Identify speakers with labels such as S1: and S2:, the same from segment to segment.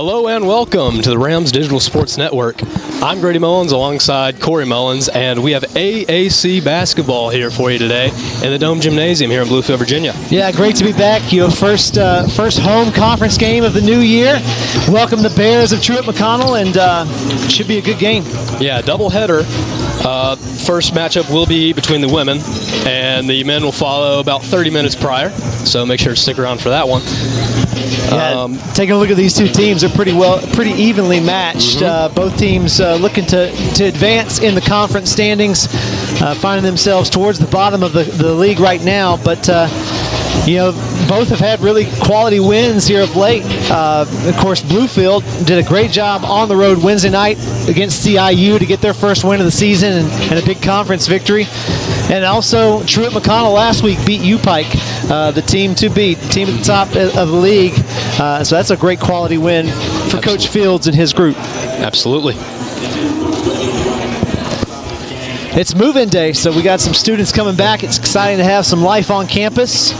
S1: Hello and welcome to the Rams Digital Sports Network. I'm Grady Mullins alongside Corey Mullins, and we have AAC basketball here for you today in the Dome Gymnasium here in Bluefield, Virginia. Yeah, great to be back. Your first home conference game of the new year. Welcome the Bears of Truett McConnell, and should be a good game. Yeah, doubleheader. First matchup will be between the women, and the men will follow about 30 minutes prior, so make sure to stick around for that one. Taking a look at these two teams, they're pretty evenly matched. Both teams looking to advance in the conference standings, finding themselves towards the bottom of the league right now. But both have had really quality wins here of late. Of course, Bluefield did a great job on the road Wednesday night against CIU to get their first win of the season and a big conference victory. And also, Truett McConnell last week beat U-Pike, the team to beat, team at the top of the league. So that's a great quality win for Coach Fields and his group. Absolutely. It's move-in day, so we got some students coming back. It's exciting to have some life on campus.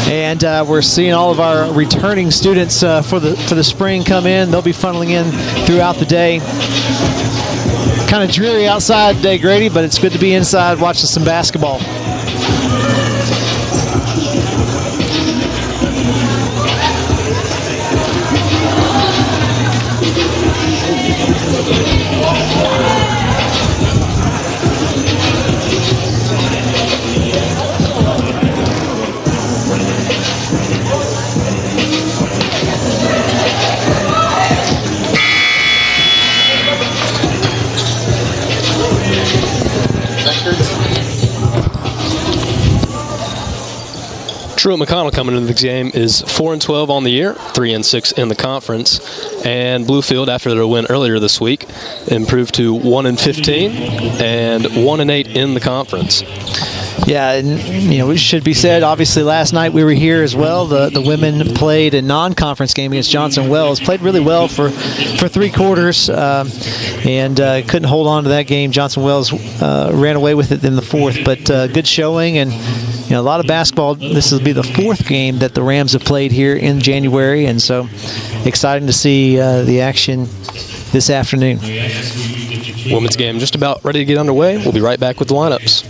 S1: And we're seeing all of our returning students for the spring come in. They'll be funneling in throughout the day. Kind of dreary outside today, Grady, but it's good to be inside watching some basketball. Truett McConnell coming into the game is 4-12 on the year, 3-6 in the conference, and Bluefield, after their win earlier this week, improved to 1-15 and 1-8 in the conference. Yeah, and it should be said, obviously last night we were here as well. The women played a non-conference game against Johnson Wells, played really well for 3 quarters, and couldn't hold on to that game. Johnson Wells ran away with it in the fourth, but good showing, and a lot of basketball. This will be the 4th game that the Rams have played here in January, and so exciting to see the action this afternoon. Women's game just about ready to get underway. We'll be right back with the lineups.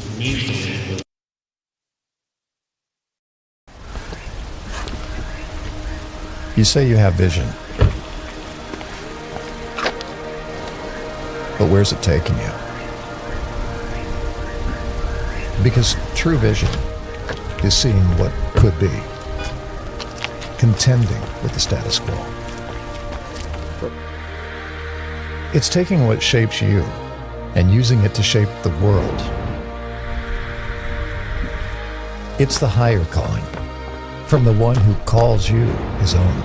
S2: You say you have vision, but where's it taking you? Because true vision is seeing what could be, contending with the status quo. It's taking what shapes you and using it to shape the world. It's the higher calling from the one who calls you his own.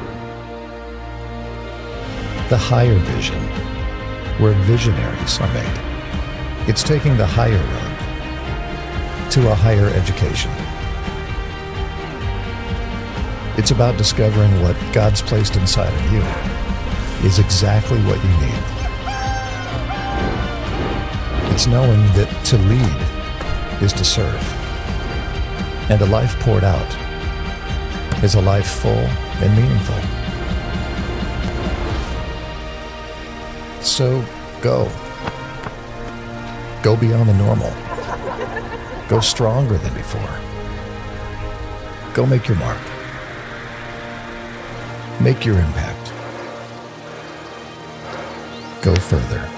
S2: The higher vision, where visionaries are made. It's taking the higher road to a higher education. It's about discovering what God's placed inside of you is exactly what you need. It's knowing that to lead is to serve. And a life poured out is a life full and meaningful. So go. Go beyond the normal. Go stronger than before. Go make your mark. Make your impact. Go further.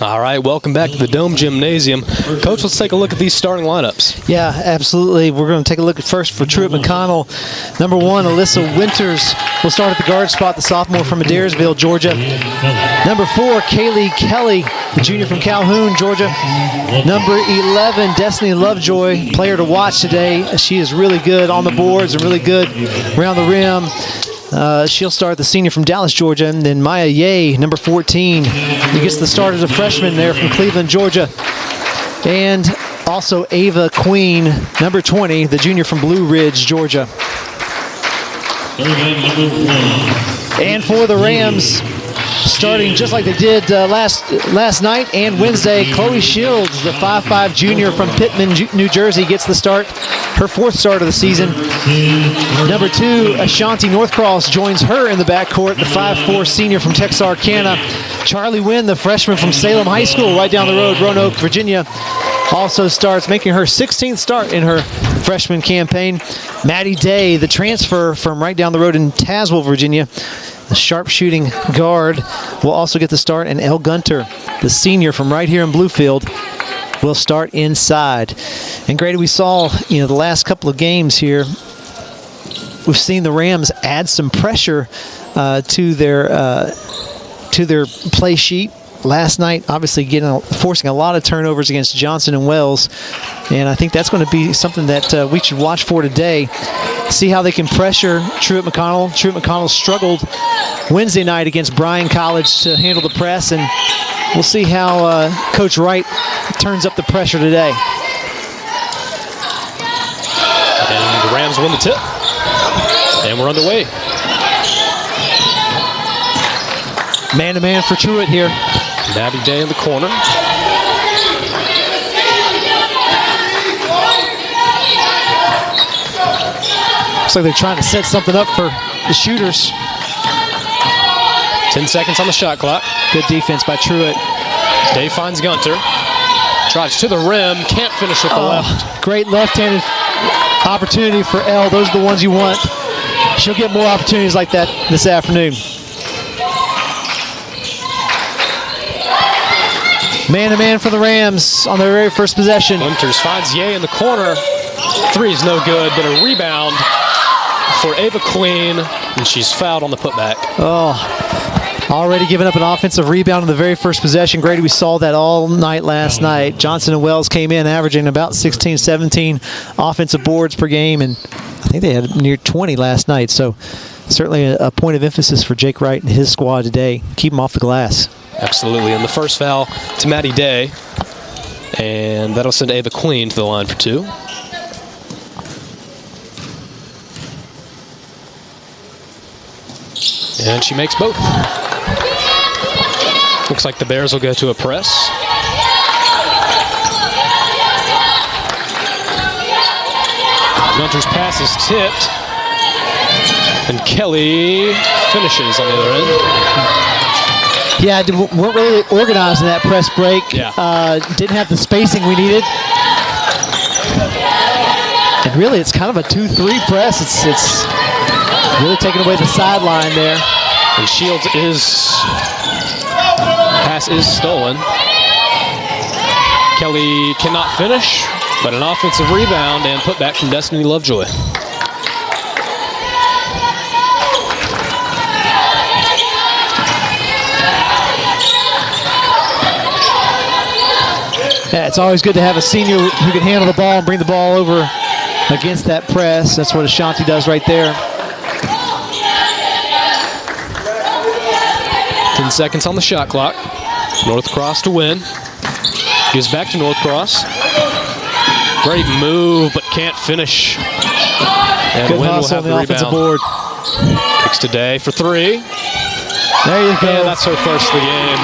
S1: All right, welcome back to the Dome Gymnasium. Coach, let's take a look at these starting lineups. Yeah, absolutely. We're going to take a look at first for Truett McConnell. Number 1, Alyssa Winters will start at the guard spot, the sophomore from Adairsville, Georgia. Number 4, Kaylee Kelly, the junior from Calhoun, Georgia. Number 11, Destiny Lovejoy, player to watch today. She is really good on the boards and really good around the rim. She'll start, the senior from Dallas, Georgia. And then Maya Ye, number 14. He gets the start as a freshman there from Cleveland, Georgia. And
S3: Also, Ava Queen, number 20, the junior from Blue Ridge, Georgia. And for the Rams, starting just like they did last night and Wednesday, Chloe Shields, the 5'5 junior from Pittman, New Jersey, gets the start, her 4th start of the season. Number 2, Ashanti Northcross joins her in the backcourt, the 5'4 senior from Texarkana. Charlie Wynn, the freshman from Salem High School, right down the road, Roanoke, Virginia, also starts, making her 16th start in her freshman campaign. Maddie Day, the transfer from right down the road in Tazewell, Virginia, the sharpshooting guard, will also get the start. And Elle Gunter, the senior from right here in Bluefield, will start inside. And Grady, we saw, the last couple of games here, we've seen the Rams add some pressure to their play sheet. Last night, obviously forcing a lot of turnovers against Johnson and Wells, and I think that's going to be something that we should watch for today. See how they can pressure Truett McConnell. Truett McConnell struggled Wednesday night against Bryan College to handle the press, and we'll see how Coach Wright turns up the pressure today.
S1: And the Rams win the tip, and we're underway.
S3: Man-to-man for Truett here.
S1: Maddie Day in the corner.
S3: Looks like they're trying to set something up for the shooters.
S1: 10 seconds on the shot clock.
S3: Good defense by Truett.
S1: Day finds Gunter. Drives to the rim. Can't finish with the left.
S3: Great left-handed opportunity for Elle. Those are the ones you want. She'll get more opportunities like that this afternoon. Man-to-man for the Rams on their very first possession.
S1: Winters finds Ye in the corner. 3 is no good, but a rebound for Ava Queen, and she's fouled on the putback.
S3: Already giving up an offensive rebound in the very first possession. Grady, we saw that all night last night. Johnson and Wells came in averaging about 16, 17 offensive boards per game, and I think they had near 20 last night. So certainly a point of emphasis for Jake Wright and his squad today. Keep them off the glass.
S1: Absolutely, and the first foul to Maddie Day, and that'll send Ava Queen to the line for 2. And she makes both. Looks like the Bears will go to a press. Gunter's pass is tipped, and Kelly finishes on the other end.
S3: Yeah, weren't really organized in that press break.
S1: Yeah.
S3: Didn't have the spacing we needed. And really, it's kind of a 2-3 press. It's really taking away the sideline there.
S1: And Shields pass is stolen. Kelly cannot finish, but an offensive rebound and put back from Destiny Lovejoy.
S3: Yeah, it's always good to have a senior who can handle the ball and bring the ball over against that press. That's what Ashanti does right there.
S1: 10 seconds on the shot clock. Northcross to win. Gives back to Northcross. Great move, but can't finish. And
S3: Good
S1: Wynn will
S3: hustle
S1: have
S3: on the offensive
S1: rebound.
S3: board.
S1: Kicks to Day for 3.
S3: There you go.
S1: And that's her first of the game.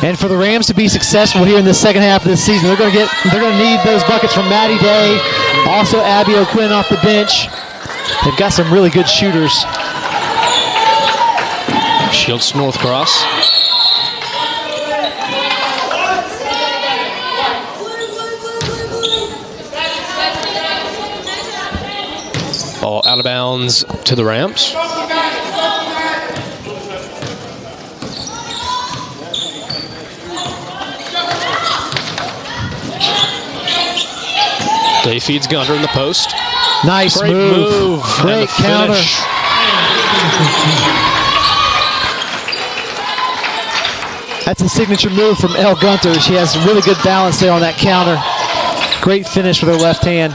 S3: And for the Rams to be successful here in the second half of this season, they're going to need those buckets from Maddie Day, also Abby O'Quinn off the bench. They've got some really good shooters.
S1: Shields to Northcross. Ball out of bounds to the Rams. Day feeds Gunter in the post.
S3: Nice
S1: Great move.
S3: Great counter. That's a signature move from Elle Gunter. She has really good balance there on that counter. Great finish with her left hand.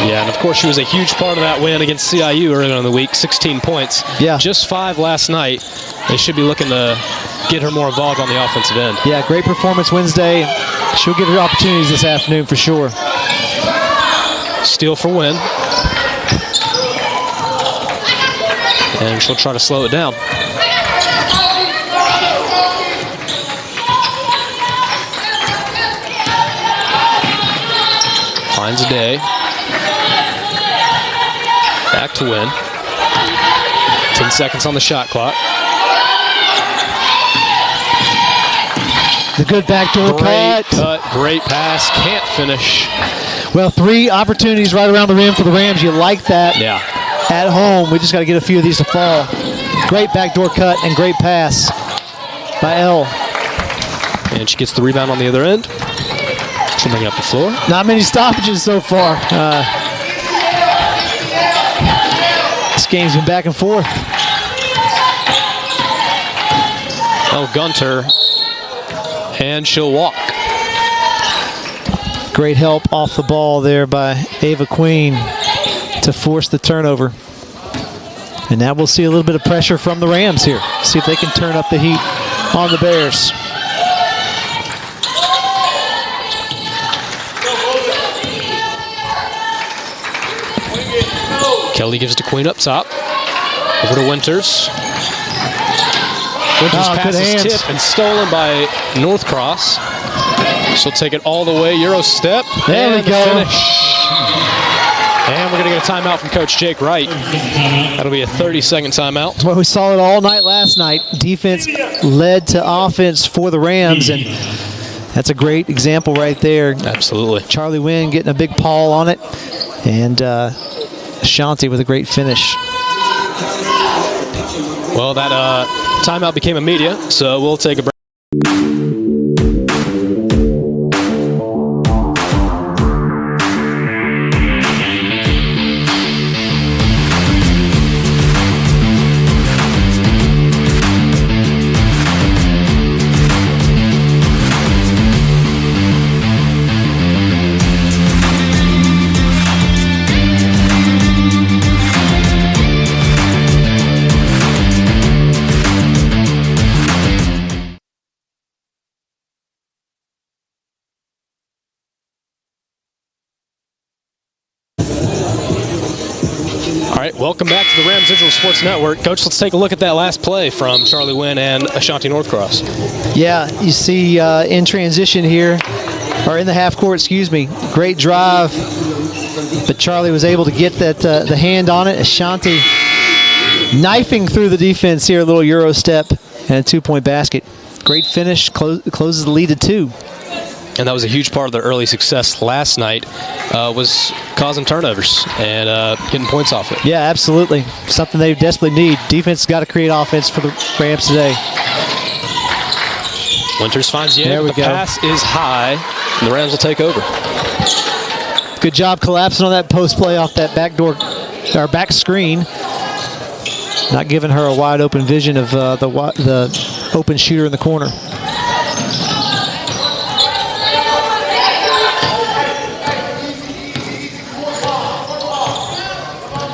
S1: Yeah, and of course she was a huge part of that win against CIU earlier in the week, 16 points.
S3: Yeah.
S1: Just 5 last night. They should be looking to get her more involved on the offensive end.
S3: Yeah, great performance Wednesday. She'll get her opportunities this afternoon for sure.
S1: Steal for win. And she'll try to slow it down. Finds a day. Back to win. 10 seconds on the shot clock.
S3: The good backdoor cut.
S1: Great pass. Can't finish.
S3: Well, 3 opportunities right around the rim for the Rams. You like that.
S1: Yeah.
S3: At home, we just got to get a few of these to fall. Great backdoor cut and great pass by Elle.
S1: And she gets the rebound on the other end. She'll bring it up the floor.
S3: Not many stoppages so far. This game's been back and forth.
S1: Oh, Gunter. And she'll walk.
S3: Great help off the ball there by Ava Queen to force the turnover. And now we'll see a little bit of pressure from the Rams here. See if they can turn up the heat on the Bears.
S1: Kelly gives it to Queen up top. Over to Winters. Winters pass is tipped and stolen by Northcross. She'll take it all the way. Euro step.
S3: There we go.
S1: Finish. And we're going to get a timeout from Coach Jake Wright. That'll be a 30-second timeout.
S3: Well, we saw it all night last night. Defense led to offense for the Rams, and that's a great example right there.
S1: Absolutely.
S3: Charlie Wynn getting a big pawl on it, and Ashanti with a great finish.
S1: Well, that timeout became immediate, so we'll take a break. Welcome back to the Rams Digital Sports Network. Coach, let's take a look at that last play from Charlie Wynn and Ashanti Northcross.
S3: Yeah, you see in transition here, or in the half court, excuse me, great drive, but Charlie was able to get that the hand on it. Ashanti knifing through the defense here, a little Euro step and a 2-point basket. Great finish, closes the lead to 2.
S1: And that was a huge part of their early success last night, was causing turnovers and getting points off it.
S3: Yeah, absolutely. Something they desperately need. Defense has got to create offense for the Rams today.
S1: Winters finds Yang.
S3: There we
S1: The
S3: go.
S1: pass is high, and the Rams will take over.
S3: Good job collapsing on that post play off that back screen. Not giving her a wide open vision of the open shooter in the corner.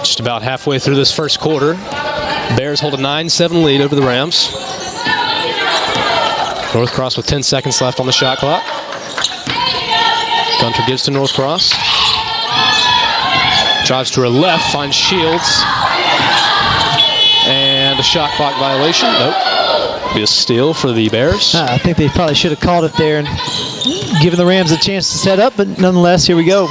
S1: Just about halfway through this first quarter, Bears hold a 9-7 lead over the Rams. Northcross with 10 seconds left on the shot clock. Gunter gives to Northcross. Drives to her left, finds Shields. And a shot clock violation. Nope. Be a steal for the Bears.
S3: I think they probably should have called it there and given the Rams a chance to set up, but nonetheless, here we go.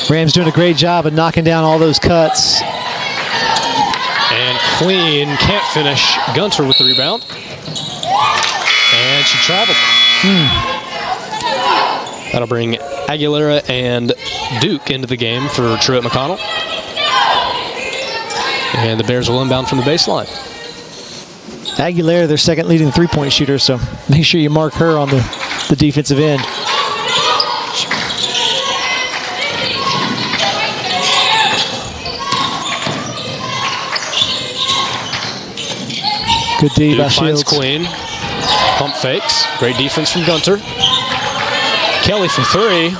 S3: Rams doing a great job of knocking down all those cuts.
S1: And Queen can't finish. Gunter with the rebound. And she traveled. That'll bring Aguilera and Duke into the game for Truett McConnell. And the Bears will inbound from the baseline.
S3: Aguilera, their second leading three-point shooter, so make sure you mark her on the defensive end. Good D by
S1: finds
S3: Shields.
S1: Queen. Pump fakes. Great defense from Gunter. Kelly for three.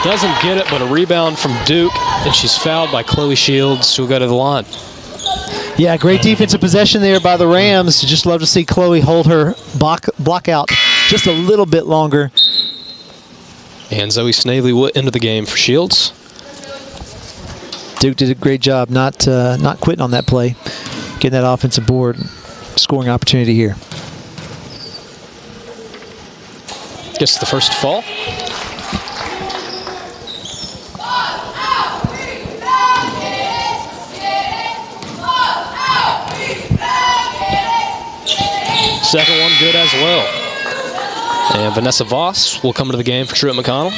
S1: Doesn't get it, but a rebound from Duke, and she's fouled by Chloe Shields, who'll go to the line.
S3: Yeah, great defensive possession there by the Rams. Just love to see Chloe hold her block out just a little bit longer.
S1: And Zoe Snavely into the game for Shields.
S3: Duke did a great job not quitting on that play, getting that offensive board, scoring opportunity here.
S1: Gets the first to fall. Second one good as well. And Vanessa Voss will come into the game for Truett McConnell.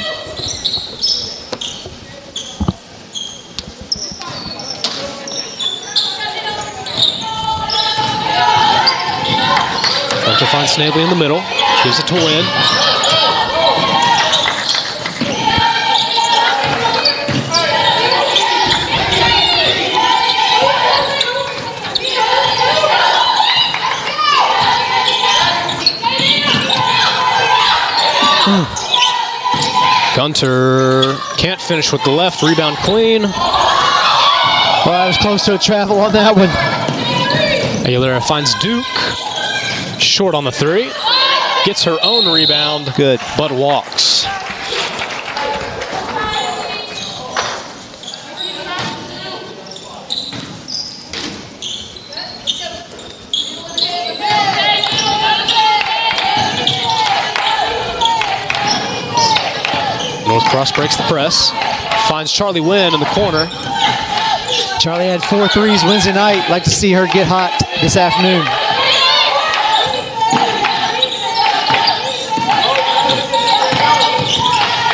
S1: Hunter finds Snavely in the middle. Gives it to Wynn. Gunter can't finish with the left. Rebound Queen.
S3: Well, I was close to a travel on that one.
S1: Aguilera finds Duke. Short on the three. Gets her own rebound.
S3: Good.
S1: But walks. North Cross breaks the press. Finds Charlie Wynn in the corner.
S3: Charlie had 4 threes Wednesday night. Like to see her get hot this afternoon.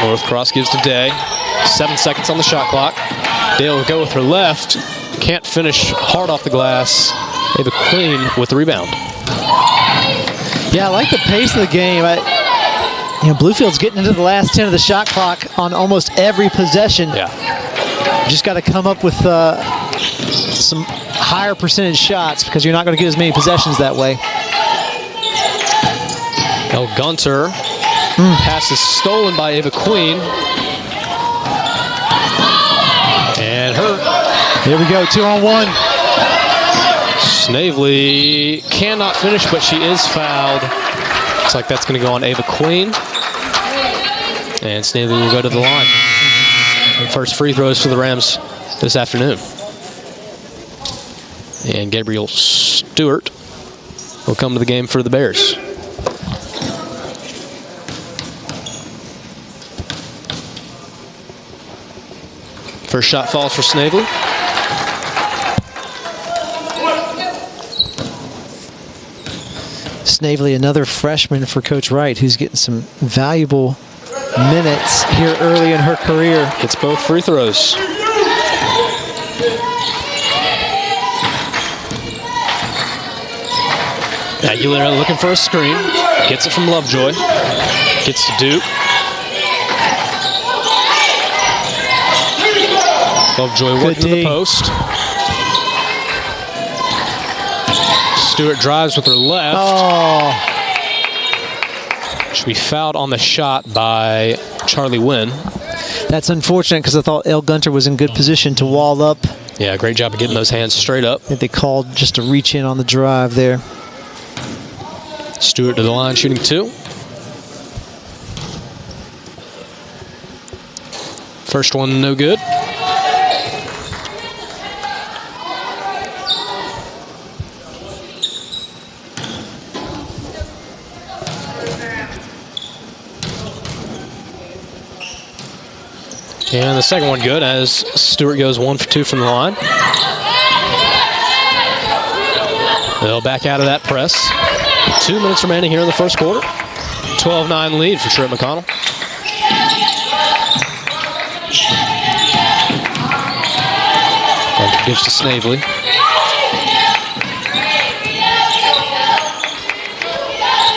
S1: North Cross gives to Day. 7 seconds on the shot clock. Dale will go with her left. Can't finish hard off the glass. Ava Queen with the rebound.
S3: Yeah, I like the pace of the game. Bluefield's getting into the last 10 of the shot clock on almost every possession.
S1: Yeah.
S3: Just got to come up with some higher percentage shots because you're not going to get as many possessions that way.
S1: Gunter. Pass is stolen by Ava Queen. And her.
S3: Here we go, 2-on-1.
S1: Snavely cannot finish, but she is fouled. Looks like that's going to go on Ava Queen. And Snavely will go to the line. First free throws for the Rams this afternoon. And Gabriel Stewart will come to the game for the Bears. First shot falls for Snavely.
S3: Snavely, another freshman for Coach Wright, who's getting some valuable minutes here early in her career.
S1: Gets both free throws. Aguilera looking for a screen. Gets it from Lovejoy. Gets to Duke. Lovejoy working to the post. Stewart drives with her left.
S3: Oh.
S1: Should be fouled on the shot by Charlie Wynn.
S3: That's unfortunate because I thought El Gunter was in good position to wall up.
S1: Yeah, great job of getting those hands straight up.
S3: I think they called just a reach in on the drive there.
S1: Stewart to the line, shooting 2. First one, no good. And the second one good as Stewart goes 1 for 2 from the line. They'll back out of that press. 2 minutes remaining here in the first quarter. 12-9 lead for Truett McConnell. And gives to Snavely.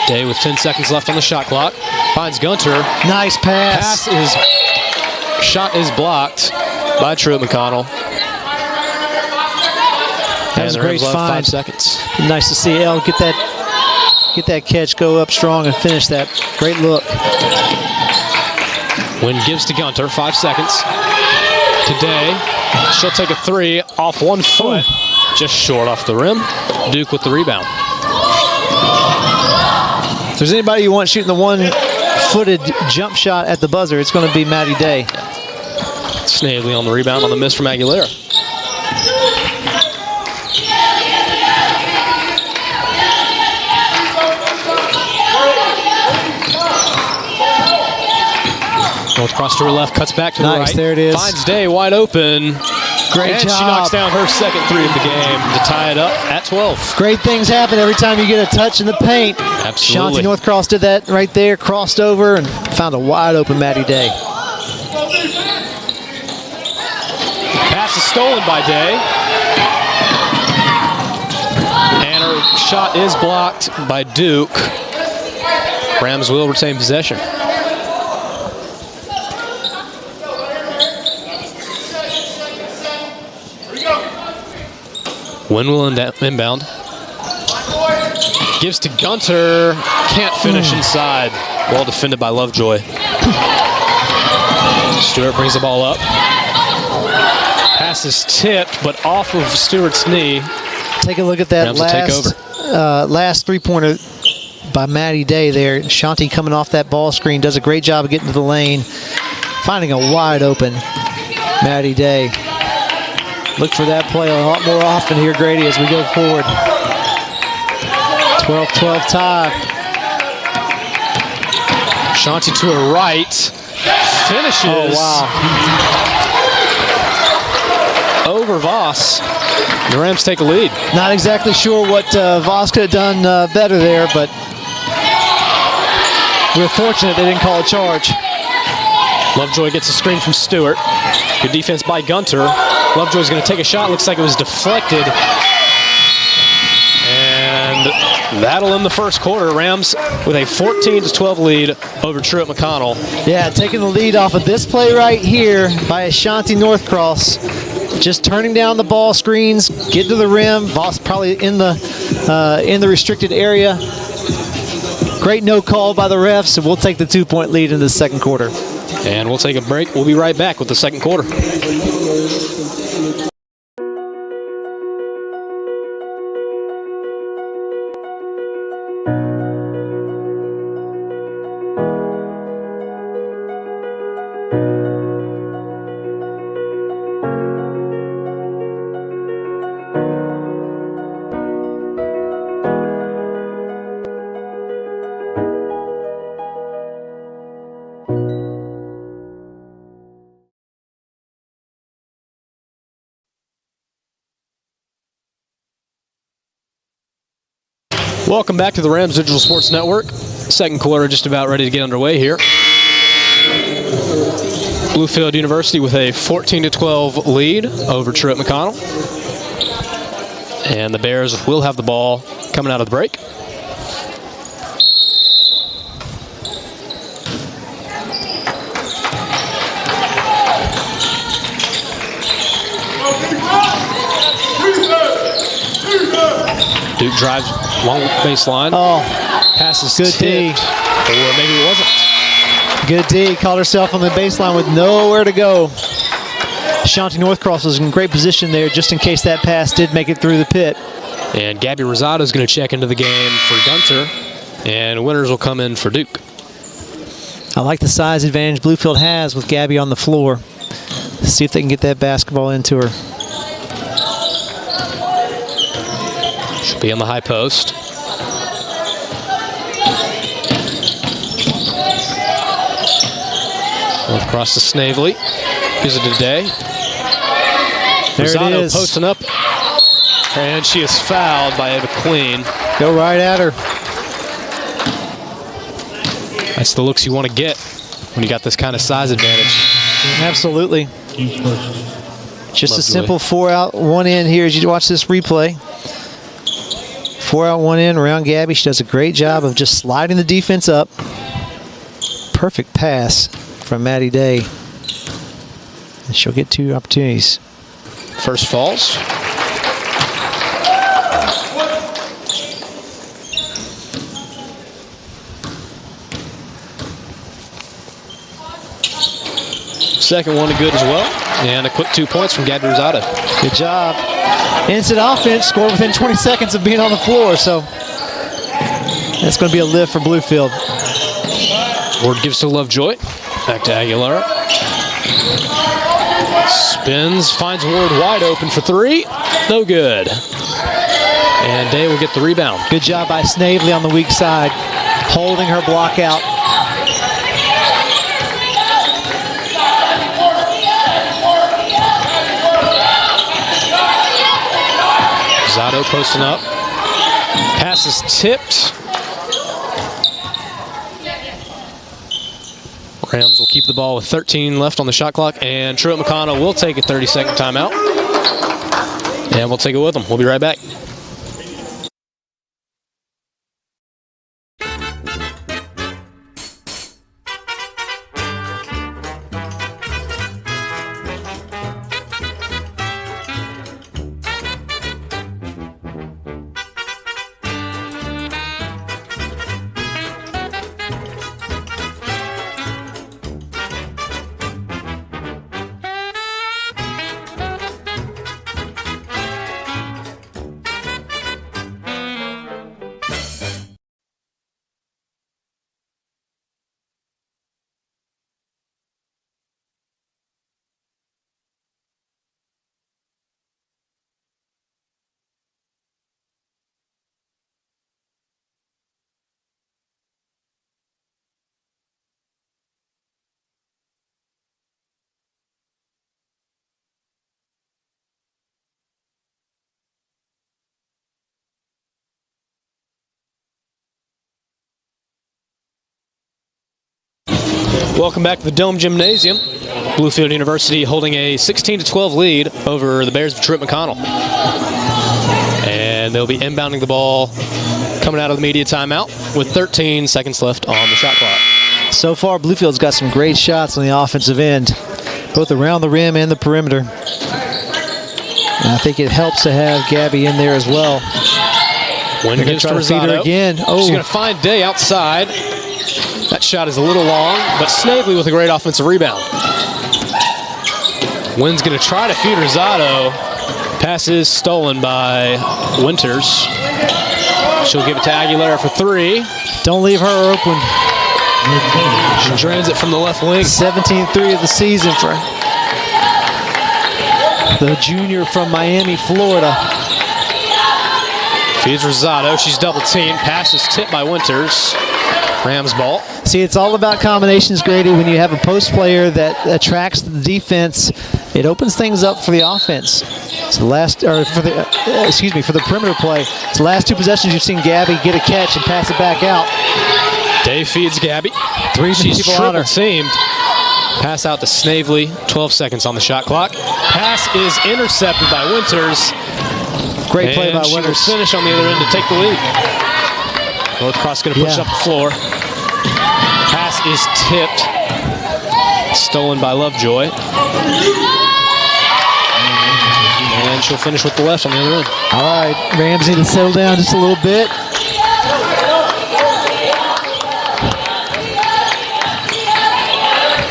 S1: Day with 10 seconds left on the shot clock. Finds Gunter.
S3: Nice pass.
S1: Shot is blocked by Truett McConnell.
S3: That was a great find.
S1: 5 seconds.
S3: Nice to see Elle get that catch, go up strong, and finish that. Great look.
S1: Wynn gives to Gunter, 5 seconds. Today, she'll take a 3 off 1 foot, just short off the rim. Duke with the rebound.
S3: If there's anybody you want shooting the one-footed jump shot at the buzzer, it's going to be Maddie Day.
S1: Snavely on the rebound on the miss from Aguilera. Goes across to her left, cuts back to the right.
S3: Nice, there it is.
S1: Finds Day wide open.
S3: Great
S1: and
S3: job.
S1: She knocks down her second 3 of the game to tie it up at 12.
S3: Great things happen every time you get a touch in the paint.
S1: Absolutely.
S3: Shanti Northcross did that right there, crossed over, and found a wide open Maddie Day.
S1: Pass is stolen by Day. And her shot is blocked by Duke. Rams will retain possession. Wynn will inbound. Gives to Gunter. Can't finish inside. Well defended by Lovejoy. Stewart brings the ball up. Pass is tipped, but off of Stewart's knee.
S3: Take a look at that last three-pointer by Maddie Day there. Shanti coming off that ball screen. Does a great job of getting to the lane. Finding a wide open Maddie Day. Look for that play a lot more often here, Grady, as we go forward. 12-12 tie.
S1: Shanti to her right. Finishes.
S3: Oh, wow.
S1: Over Voss. The Rams take a lead.
S3: Not exactly sure what Voss could have done better there, but we're fortunate they didn't call a charge.
S1: Lovejoy gets a screen from Stewart. Good defense by Gunter. Lovejoy's going to take a shot. Looks like it was deflected. And that'll end the first quarter. Rams with a 14-12 lead over Truett McConnell.
S3: Yeah, taking the lead off of this play right here by Ashanti Northcross. Just turning down the ball screens, getting to the rim. Voss probably in the restricted area. Great no call by the refs, so we'll take the 2-point lead in the second quarter.
S1: And we'll take a break. We'll be right back with the second quarter. Welcome back to the Rams Digital Sports Network. Second quarter just about ready to get underway here. Bluefield University with a 14-12 lead over Truett McConnell. And the Bears will have the ball coming out of the break. Duke drives long baseline.
S3: Oh,
S1: passes
S3: good D.
S1: Or maybe it wasn't.
S3: Good D. Caught herself on the baseline with nowhere to go. Shanti Northcross was in great position there just in case that pass did make it through the pit.
S1: And Gabby Rosado is going to check into the game for Gunter. And winners will come in for Duke.
S3: I like the size advantage Bluefield has with Gabby on the floor. See if they can get that basketball into her.
S1: She'll be on the high post. Across to Snavely. Gives it to Day.
S3: There
S1: Rosado
S3: it is.
S1: Posting up. And she is fouled by Eva Queen.
S3: Go right at her.
S1: That's the looks you want to get when you got this kind of size advantage.
S3: Absolutely. Just
S1: Love
S3: a simple 4 out, 1 in here as you watch this replay. 4 out, 1 in around Gabby. She does a great job of just sliding the defense up. Perfect pass from Maddie Day. And she'll get 2 opportunities.
S1: First falls. Second one good as well. And a quick 2 points from Gabby Rosado.
S3: Good job. Instant offense, scored within 20 seconds of being on the floor, so that's going to be a lift for Bluefield.
S1: Ward gives to Lovejoy. Back to Aguilera. Spins, finds Ward wide open for three. No good. And Day will get the rebound.
S3: Good job by Snavely on the weak side, holding her block out.
S1: Rosado posting up. Pass is tipped. Rams will keep the ball with 13 left on the shot clock, and Truett McConnell will take a 30-second timeout. And we'll take it with them. We'll be right back. Welcome back to the Dome Gymnasium. Bluefield University holding a 16-12 lead over the Bears of Truett McConnell. And they'll be inbounding the ball coming out of the media timeout with 13 seconds left on the shot clock.
S3: So far, Bluefield's got some great shots on the offensive end, both around the rim and the perimeter. And I think it helps to have Gabby in there as well.
S1: Wynn gives to Rosado.
S3: Again. Oh.
S1: She's going to find Day outside. That shot is a little long, but Snavely with a great offensive rebound. Wynn's going to try to feed Rosado. Pass is stolen by Winters. She'll give it to Aguilera for three.
S3: Don't leave her open.
S1: She drains it from the left wing.
S3: 17-3 of the season for the junior from Miami, Florida.
S1: Feeds Rosado. She's double teamed. Pass is tipped by Winters. Rams ball.
S3: See, it's all about combinations, Grady. When you have a post player that attracts the defense, it opens things up for the offense. So for the perimeter play. It's the last two possessions you've seen Gabby get a catch and pass it back out.
S1: Day feeds Gabby.
S3: She's
S1: triple teamed. Pass out to Snavely. 12 seconds on the shot clock. Pass is intercepted by Winters.
S3: Great play by Winters.
S1: She will finish on the other end to take the lead. North Cross going to push up the floor. Pass is tipped. Stolen by Lovejoy. And she'll finish with the left on the other end.
S3: All right, Rams need to settle down just a little bit.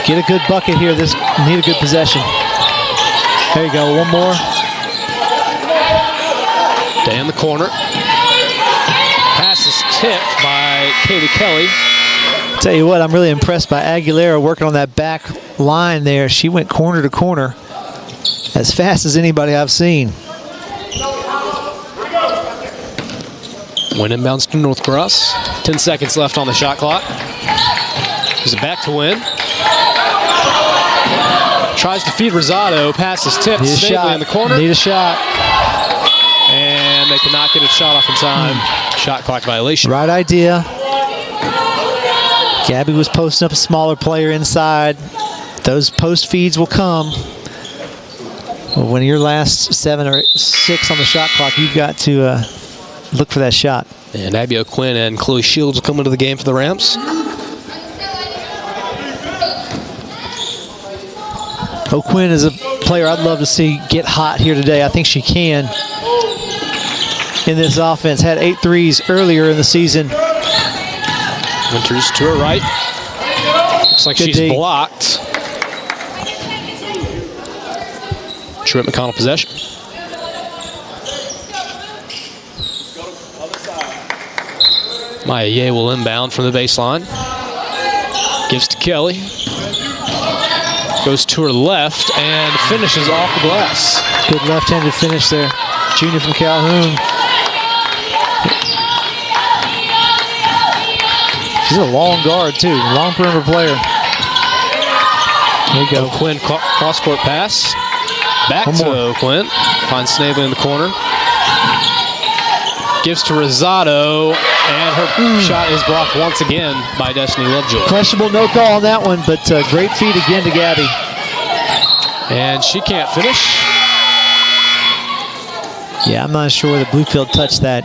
S3: Get a good bucket here. Need a good possession. There you go, one more.
S1: Day in the corner. Pass is tipped by Katie Kelly.
S3: Tell you what, I'm really impressed by Aguilera working on that back line there. She went corner to corner as fast as anybody I've seen.
S1: Wynn inbounds to North Cross. 10 seconds left on the shot clock. Gives it back to Wynn. Tries to feed Rosado. Pass is tipped. Snavely in the corner.
S3: Need a shot.
S1: And they cannot get a shot off in time. Shot clock violation.
S3: Right idea. Gabby was posting up a smaller player inside. Those post feeds will come. But when your last 7 or 6 on the shot clock, you've got to look for that shot.
S1: And Abby O'Quinn and Chloe Shields will come into the game for the Rams.
S3: O'Quinn is a player I'd love to see get hot here today. I think she can in this offense. Had 8 threes earlier in the season.
S1: Winters to her right. Looks like she's blocked. Truett McConnell possession. Maya Ye will inbound from the baseline. Gives to Kelly. Goes to her left and finishes off the glass.
S3: Good left-handed finish there. Junior from Calhoun. She's a long guard, too. Long perimeter player. There you go.
S1: Quinn cross-court pass. Back to Quinn. Finds Snavely in the corner. Gives to Rosado, and her shot is blocked once again by Destiny Lovejoy.
S3: Questionable no call on that one, but great feed again to Gabby.
S1: And she can't finish.
S3: Yeah, I'm not sure that Bluefield touched that.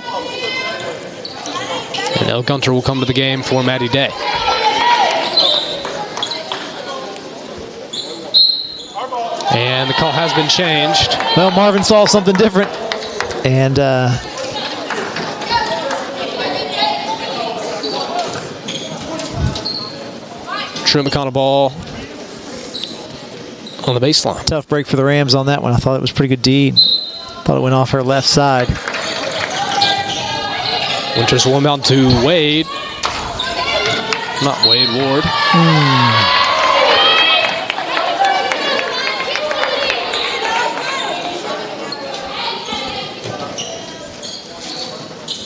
S1: And El Gunter will come to the game for Maddie Day. And the call has been changed.
S3: Well, Marvin saw something different. And
S1: Truett McConnell ball on the baseline.
S3: Tough break for the Rams on that one. I thought it was pretty good D. Thought it went off her left side.
S1: Winters will inbound to Wade. Not Wade, Ward.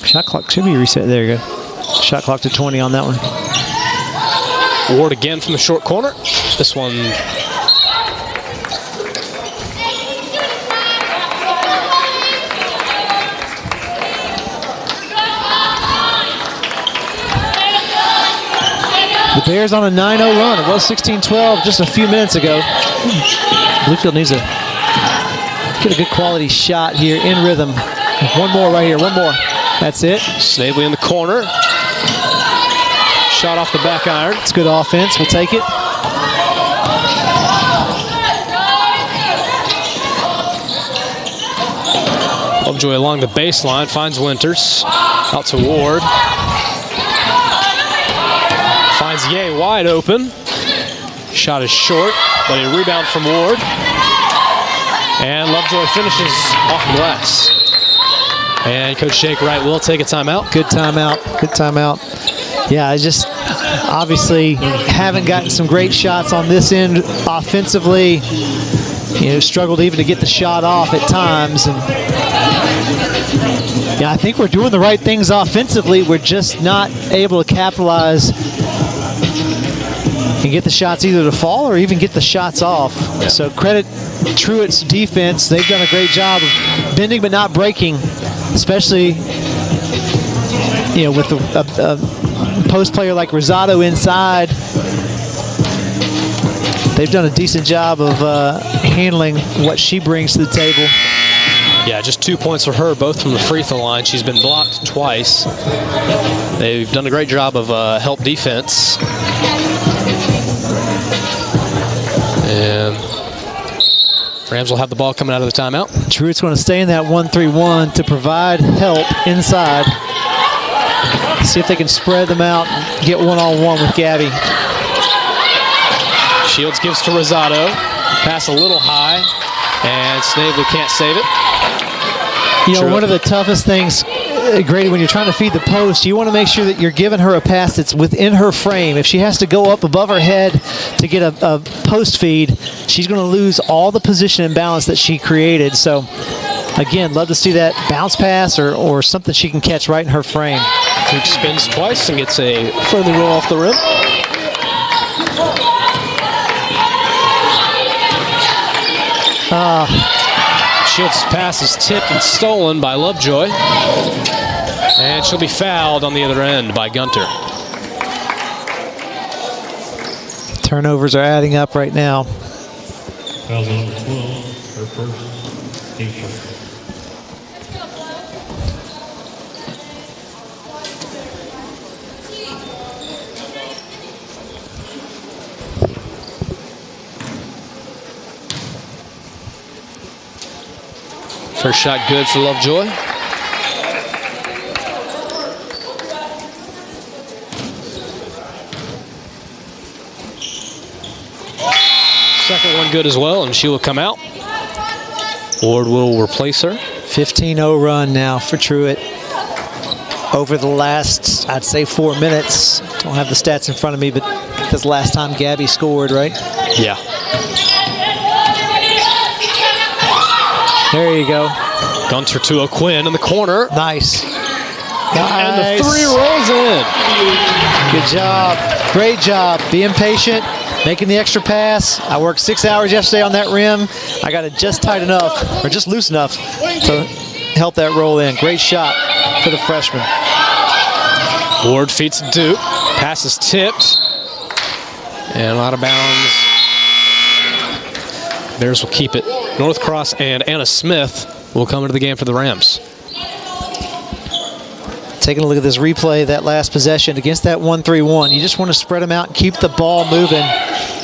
S3: Shot clock should be reset. There you go. Shot clock to 20 on that one.
S1: Ward again from the short corner. This one.
S3: The Bears on a 9-0 run. It was 16-12 just a few minutes ago. Bluefield needs to get a good quality shot here in rhythm. One more right here. One more. That's it.
S1: Snavely in the corner. Shot off the back iron.
S3: It's good offense. We'll take it.
S1: Lovejoy along the baseline. Finds Winters. Out to Ward. Finds Ye wide open. Shot is short, but a rebound from Ward. And Lovejoy finishes off the glass. And Coach Jake Wright will take a timeout.
S3: Good timeout. Good timeout. Yeah, I just obviously haven't gotten some great shots on this end offensively. You know, struggled even to get the shot off at times. And yeah, I think we're doing the right things offensively. We're just not able to capitalize and get the shots either to fall or even get the shots off.
S1: Yeah.
S3: So credit Truett's defense. They've done a great job of bending but not breaking, especially with a post player like Rosado inside. They've done a decent job of handling what she brings to the table.
S1: Yeah, just 2 points for her, both from the free throw line. She's been blocked twice. They've done a great job of help defense. And Rams will have the ball coming out of the timeout.
S3: Truett's going to stay in that 1-3-1 to provide help inside. See if they can spread them out and get one-on-one with Gabby.
S1: Shields gives to Rosado. Pass a little high, and Snavely can't save it.
S3: One of the toughest things, Grady, when you're trying to feed the post, you want to make sure that you're giving her a pass that's within her frame. If she has to go up above her head to get a post feed, she's going to lose all the position and balance that she created. So, again, love to see that bounce pass or something she can catch right in her frame.
S1: Duke spins twice and gets a friendly roll off the rim. Shields' pass is tipped and stolen by Lovejoy. And she'll be fouled on the other end by Gunter.
S3: Turnovers are adding up right now.
S4: Foul number 12, her first team.
S1: First shot good for Lovejoy. Second one good as well, and she will come out. Ward will replace her.
S3: 15-0 run now for Truett. Over the last, I'd say 4 minutes. Don't have the stats in front of me, but because last time Gabby scored, right?
S1: Yeah.
S3: There you go.
S1: Gunter to O'Quinn in the corner.
S3: Nice.
S1: And the three rolls in.
S3: Good job. Great job. Being patient, making the extra pass. I worked 6 hours yesterday on that rim. I got it just tight enough, or just loose enough to help that roll in. Great shot for the freshman.
S1: Ward feeds Duke. Pass is tipped. And out of bounds. Bears will keep it. Northcross and Anna Smith will come into the game for the Rams.
S3: Taking a look at this replay, that last possession against that 1-3-1. You just want to spread them out and keep the ball moving.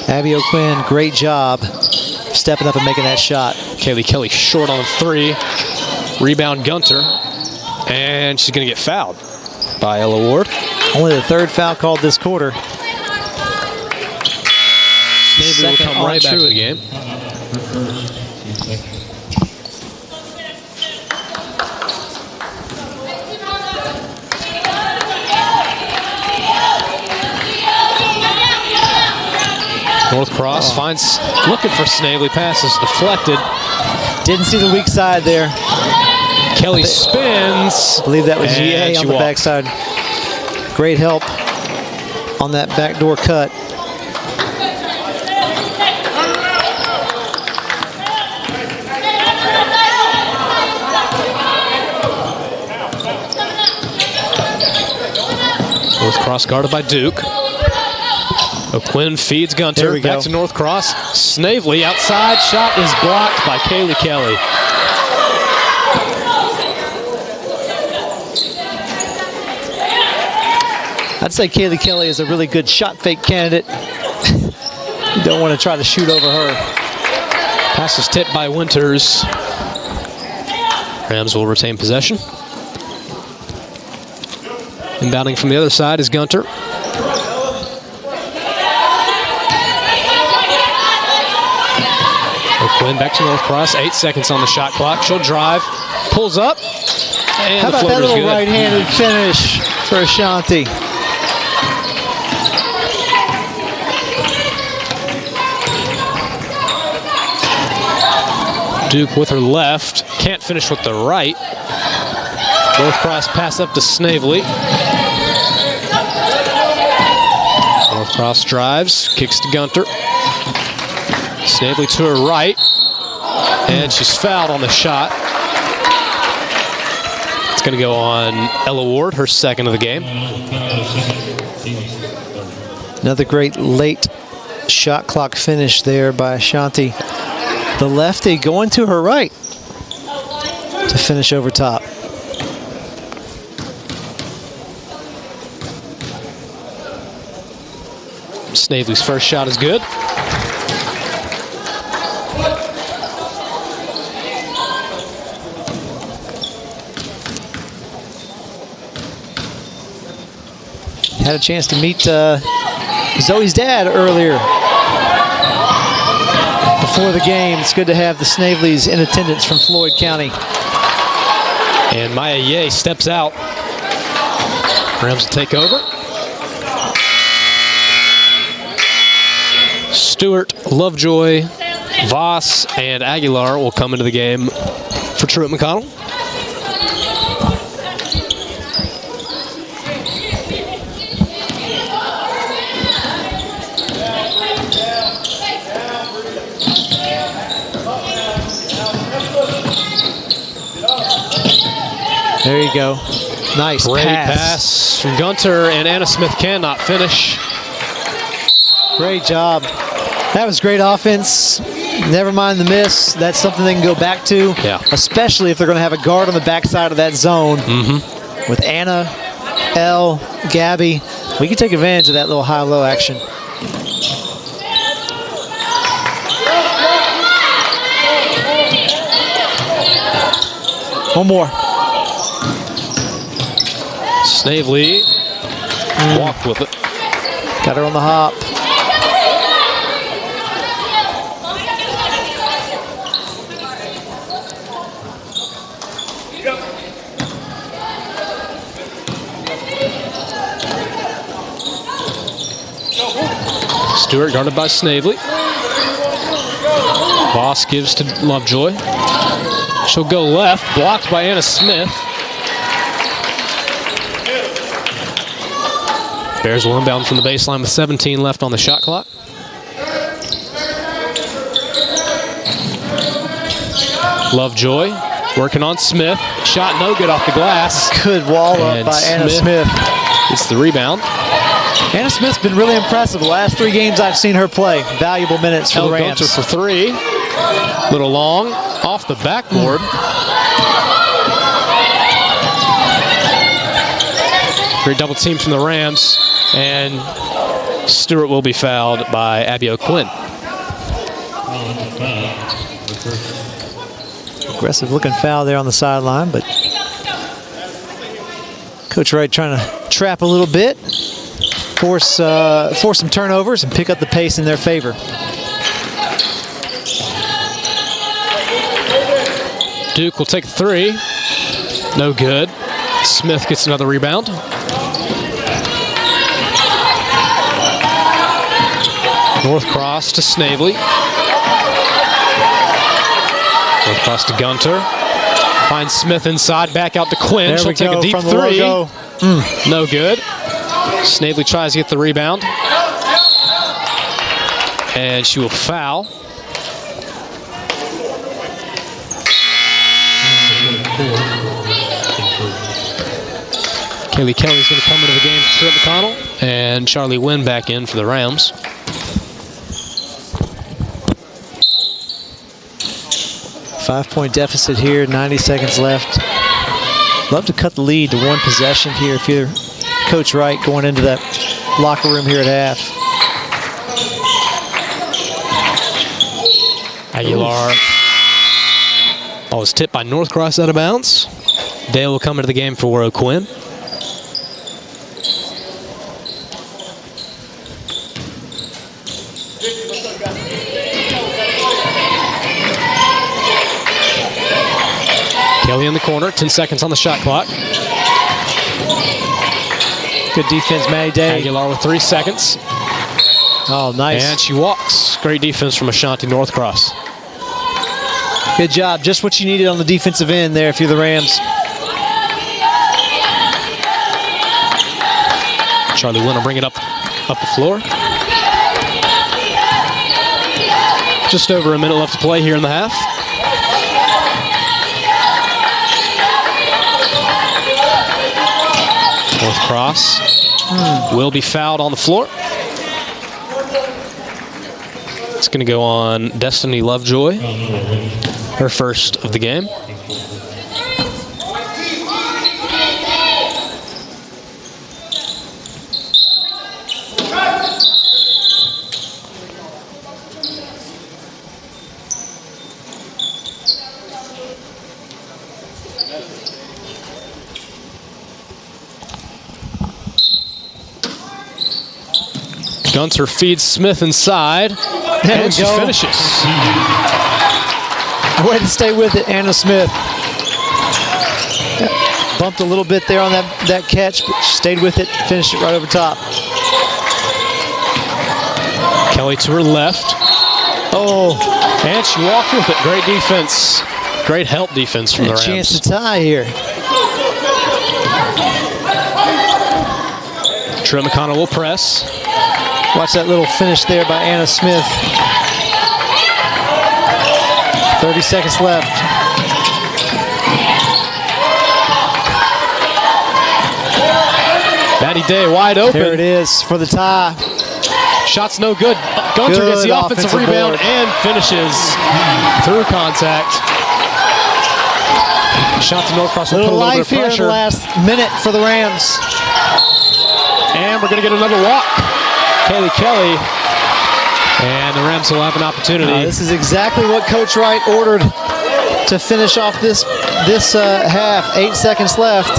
S3: Abby O'Quinn, great job stepping up and making that shot.
S1: Kaylee Kelly short on the three. Rebound Gunter. And she's going to get fouled by Ella Ward.
S3: Only the third foul called this quarter.
S1: Maybe we'll come right back to the game. Northcross finds, looking for Snavely, passes deflected.
S3: Didn't see the weak side there.
S1: Kelly spins.
S3: I believe that was GA on the backside. Great help on that backdoor cut.
S1: Northcross guarded by Duke. O'Quinn feeds Gunter. Back to Northcross. Snavely outside. Shot is blocked by Kaylee Kelly.
S3: I'd say Kaylee Kelly is a really good shot fake candidate. You don't want to try to shoot over her.
S1: Pass is tipped by Winters. Rams will retain possession. Inbounding from the other side is Gunter. O'Quinn back to Northcross. 8 seconds on the shot clock. She'll drive. Pulls up. And
S3: how about that little right-handed finish for Ashanti?
S1: Duke with her left. Can't finish with the right. Northcross pass up to Snavely. Northcross drives. Kicks to Gunter. Snavely to her right. And she's fouled on the shot. It's going to go on Ella Ward, her second of the game.
S3: Another great late shot clock finish there by Ashanti. The lefty going to her right to finish over top.
S1: Snavely's first shot is good.
S3: Had a chance to meet Zoe's dad earlier before the game. It's good to have the Snavely's in attendance from Floyd County.
S1: And Maya Ye steps out. Rams will take over. Stewart, Lovejoy, Voss, and Aguilar will come into the game for Truett McConnell.
S3: There you go. Nice
S1: Great pass from Gunter, and Anna Smith cannot finish.
S3: Great job. That was great offense. Never mind the miss. That's something they can go back to, especially if they're going to have a guard on the backside of that zone. With Anna, Elle, Gabby, we can take advantage of that little high-low action. One more.
S1: Snavely walked with it.
S3: Got her on the hop.
S1: Stewart guarded by Snavely. Voss gives to Lovejoy. She'll go left, blocked by Anna Smith. Bears will inbound from the baseline with 17 left on the shot clock. Lovejoy working on Smith. Shot no good off the glass.
S3: Good wall up by Anna Smith.
S1: It's the rebound.
S3: Anna Smith's been really impressive. The last 3 games I've seen her play. Valuable minutes for the Rams.
S1: Gunter for 3. Little long off the backboard. Great double team from the Rams. And Stewart will be fouled by Abby O'Quinn.
S3: Aggressive looking foul there on the sideline, but Coach Wright trying to trap a little bit, force some turnovers and pick up the pace in their favor.
S1: Duke will take 3. No good. Smith gets another rebound. North cross to Snavely. North cross to Gunter. Finds Smith inside, back out to Quinn.
S3: There
S1: She'll take a deep 3. No good. Snavely tries to get the rebound. And she will foul. Kaylee Kelly's going to come into the game for Truett McConnell. And Charlie Wynn back in for the Rams.
S3: Five-point deficit here, 90 seconds left. Love to cut the lead to 1 possession here if you're Coach Wright going into that locker room here at half.
S1: Aguilar. Ball was tipped by Northcross out of bounds. Dale will come into the game for O'Quinn. Kelly in the corner, 10 seconds on the shot clock.
S3: Good defense, Maddie Day.
S1: Aguilar with 3 seconds.
S3: Oh, nice.
S1: And she walks. Great defense from Ashanti Northcross.
S3: Good job. Just what you needed on the defensive end there if you're the Rams.
S1: Charlie Wynn will bring it up the floor. Just over a minute left to play here in the half. Northcross will be fouled on the floor. It's going to go on Destiny Lovejoy, her first of the game. Gunter feeds Smith inside, and she finishes.
S3: Way to stay with it, Anna Smith. Bumped a little bit there on that catch, but she stayed with it, finished it right over top.
S1: Kelly to her left. Oh, and she walked with it. Great defense. Great help defense from the Rams.
S3: A chance to tie here.
S1: Truett McConnell will press.
S3: Watch that little finish there by Anna Smith. 30 seconds left.
S1: Maddie Day wide open.
S3: There it is for the tie.
S1: Shot's no good. Gunter gets the offensive rebound and finishes through contact. Shot to Northcross will put a little bit of pressure.
S3: Here in the last minute for the Rams.
S1: And we're going to get another walk. Kaylee Kelly, and the Rams will have an opportunity.
S3: This is exactly what Coach Wright ordered to finish off this half. 8 seconds left.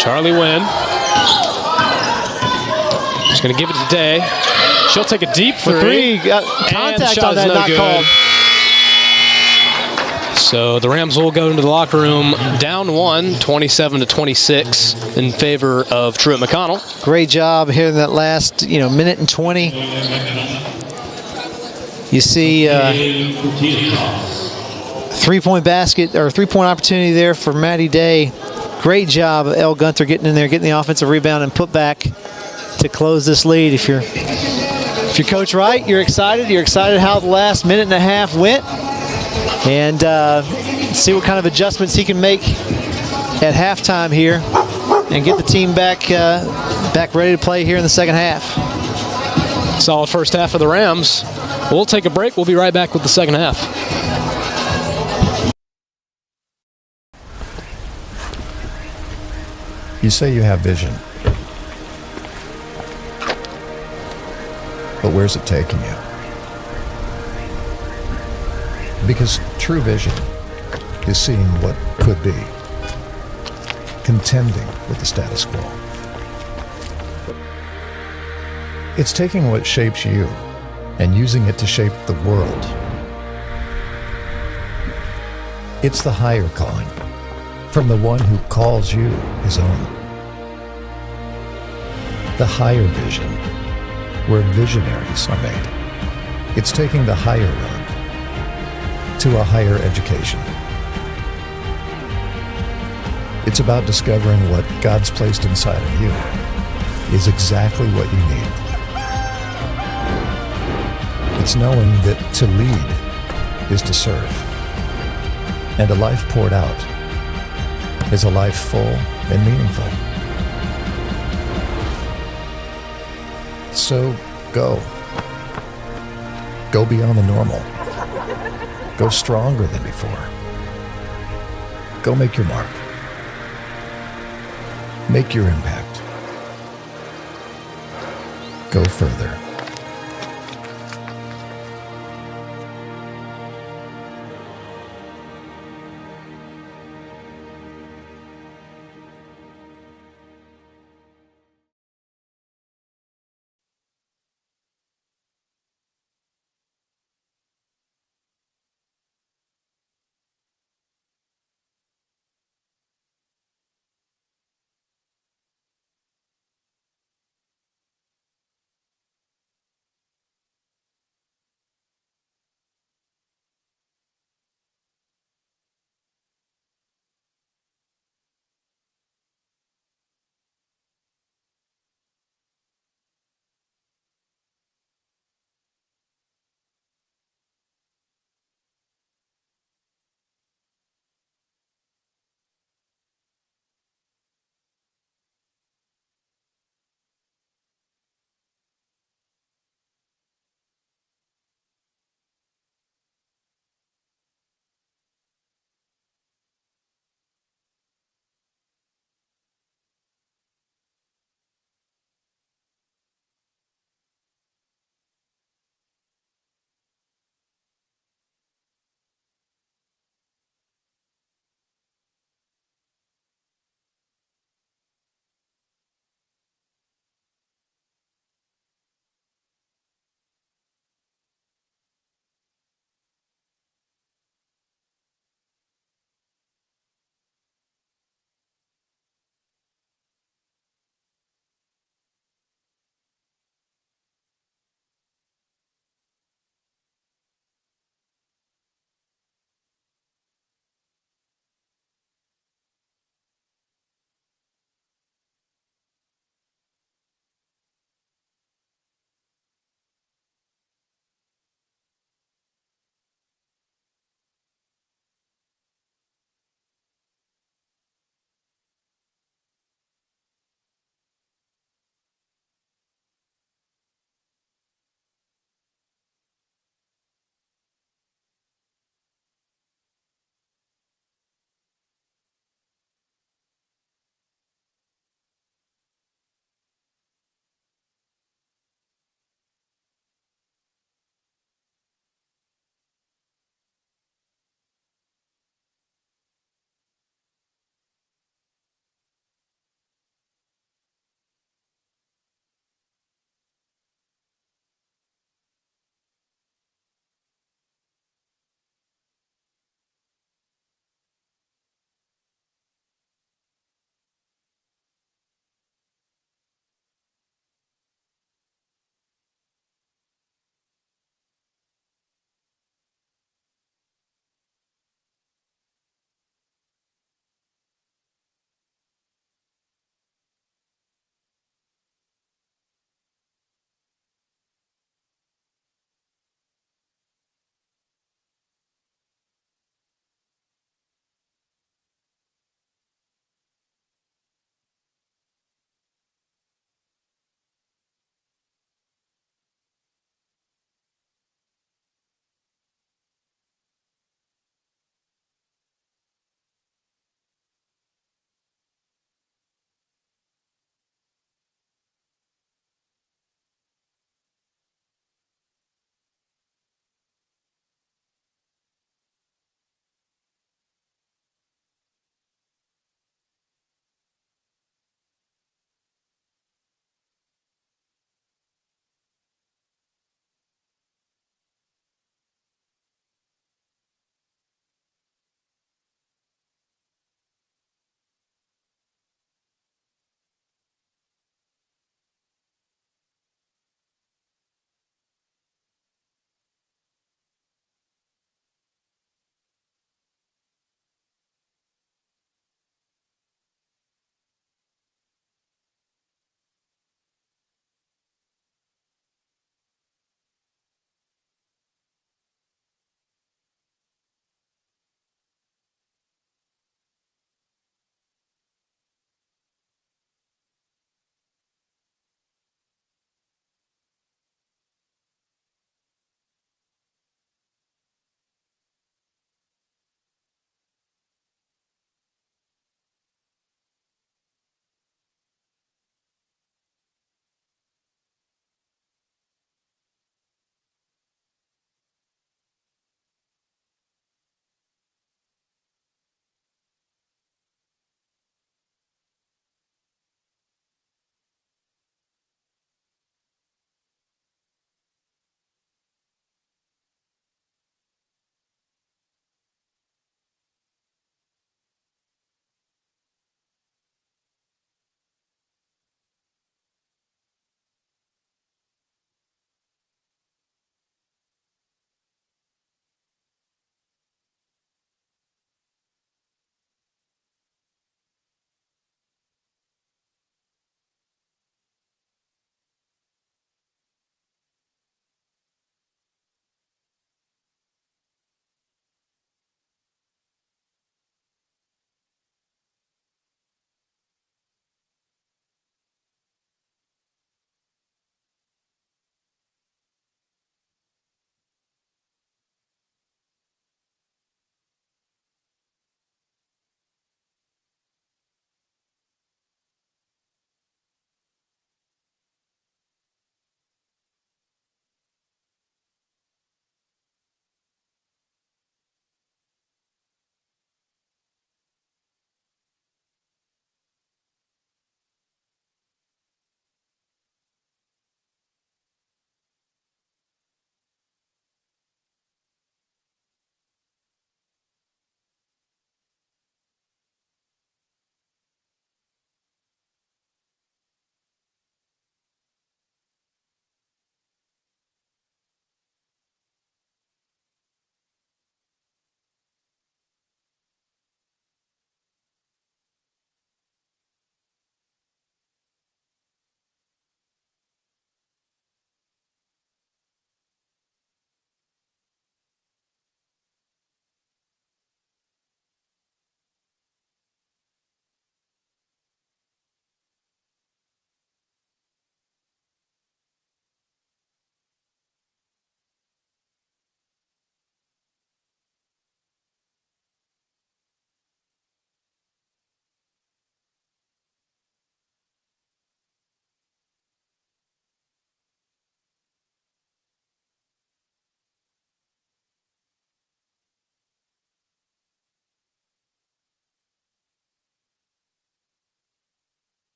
S1: Charlie Wynn. She's going to give it to Day. She'll take a deep three.
S3: Contact on that, not called.
S1: So the Rams will go into the locker room down 1, 27-26 in favor of Truett McConnell.
S3: Great job here in that last, minute and 20. You see three-point basket or three-point opportunity there for Matty Day. Great job of El Gunther getting in there, getting the offensive rebound and put back to close this lead. If you're Coach Wright, you're excited. You're excited how the last minute and a half went, and see what kind of adjustments he can make at halftime here and get the team back ready to play here in the second half.
S1: Solid first half of the Rams. We'll take a break. We'll be right back with the second half.
S2: You say you have vision. But where's it taking you? Because true vision is seeing what could be, contending with the status quo. It's taking what shapes you and using it to shape the world. It's the higher calling from the one who calls you his own. The higher vision, where visionaries are made. It's taking the higher road to a higher education. It's about discovering what God's placed inside of you is exactly what you need. It's knowing that to lead is to serve. And a life poured out is a life full and meaningful. So go. Go beyond the normal. Go stronger than before. Go make your mark. Make your impact. Go further.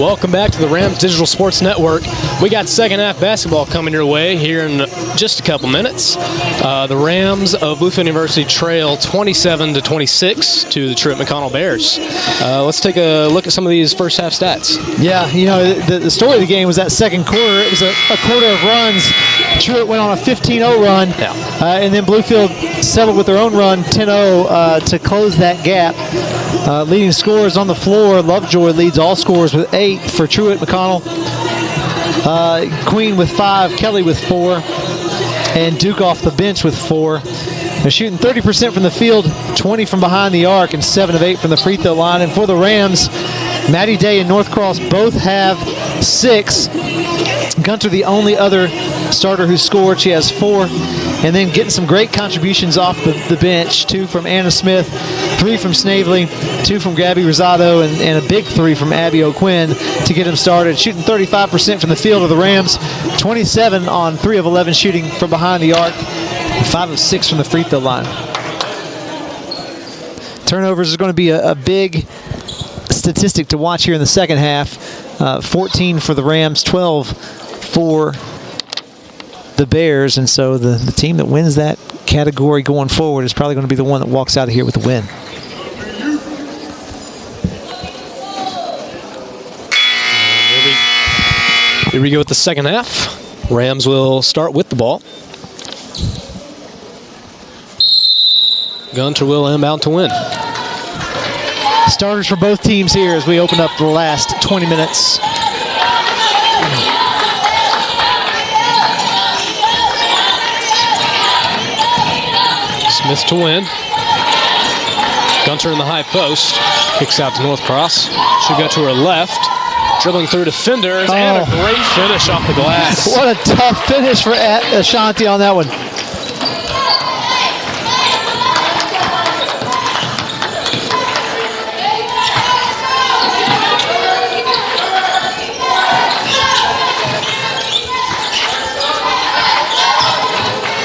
S1: Welcome back to the Rams Digital Sports Network. We got second half basketball coming your way here in just a couple minutes. The Rams of Bluefield University trail 27-26 to the Truett McConnell Bears. Let's take a look at some of these first half stats.
S3: Yeah, you know, the story of the game was that second quarter. It was a quarter of runs. Truett went on a 15-0 run, and then Bluefield settled with their own run, 10-0, to close that gap. Leading scorers on the floor, Lovejoy leads all scorers with 8 for Truett McConnell. Queen with 5, Kelly with 4, and Duke off the bench with 4. They're shooting 30% from the field, 20 from behind the arc, and 7 of 8 from the free throw line. And for the Rams, Maddie Day and Northcross both have 6. Gunter, the only other starter who scored, she has 4. And then getting some great contributions off the bench, 2 from Anna Smith, 3 from Snavely, 2 from Gabby Rosado, and a big 3 from Abby O'Quinn to get them started. Shooting 35% from the field of the Rams, 27 on 3 of 11 shooting from behind the arc, and 5 of 6 from the free throw line. Turnovers is going to be a big statistic to watch here in the second half. 14 for the Rams, 12 for the Bears, and so the team that wins that category going forward is probably going to be the one that walks out of here with the win.
S1: Here we go with the second half. Rams will start with the ball. Gunter will inbound to win.
S3: Starters for both teams here as we open up the last 20 minutes.
S1: Smith to win. Gunter in the high post. Kicks out to Northcross. She'll go to her left. Dribbling through defenders, and a great finish off the glass.
S3: What a tough finish for Ashanti on that one.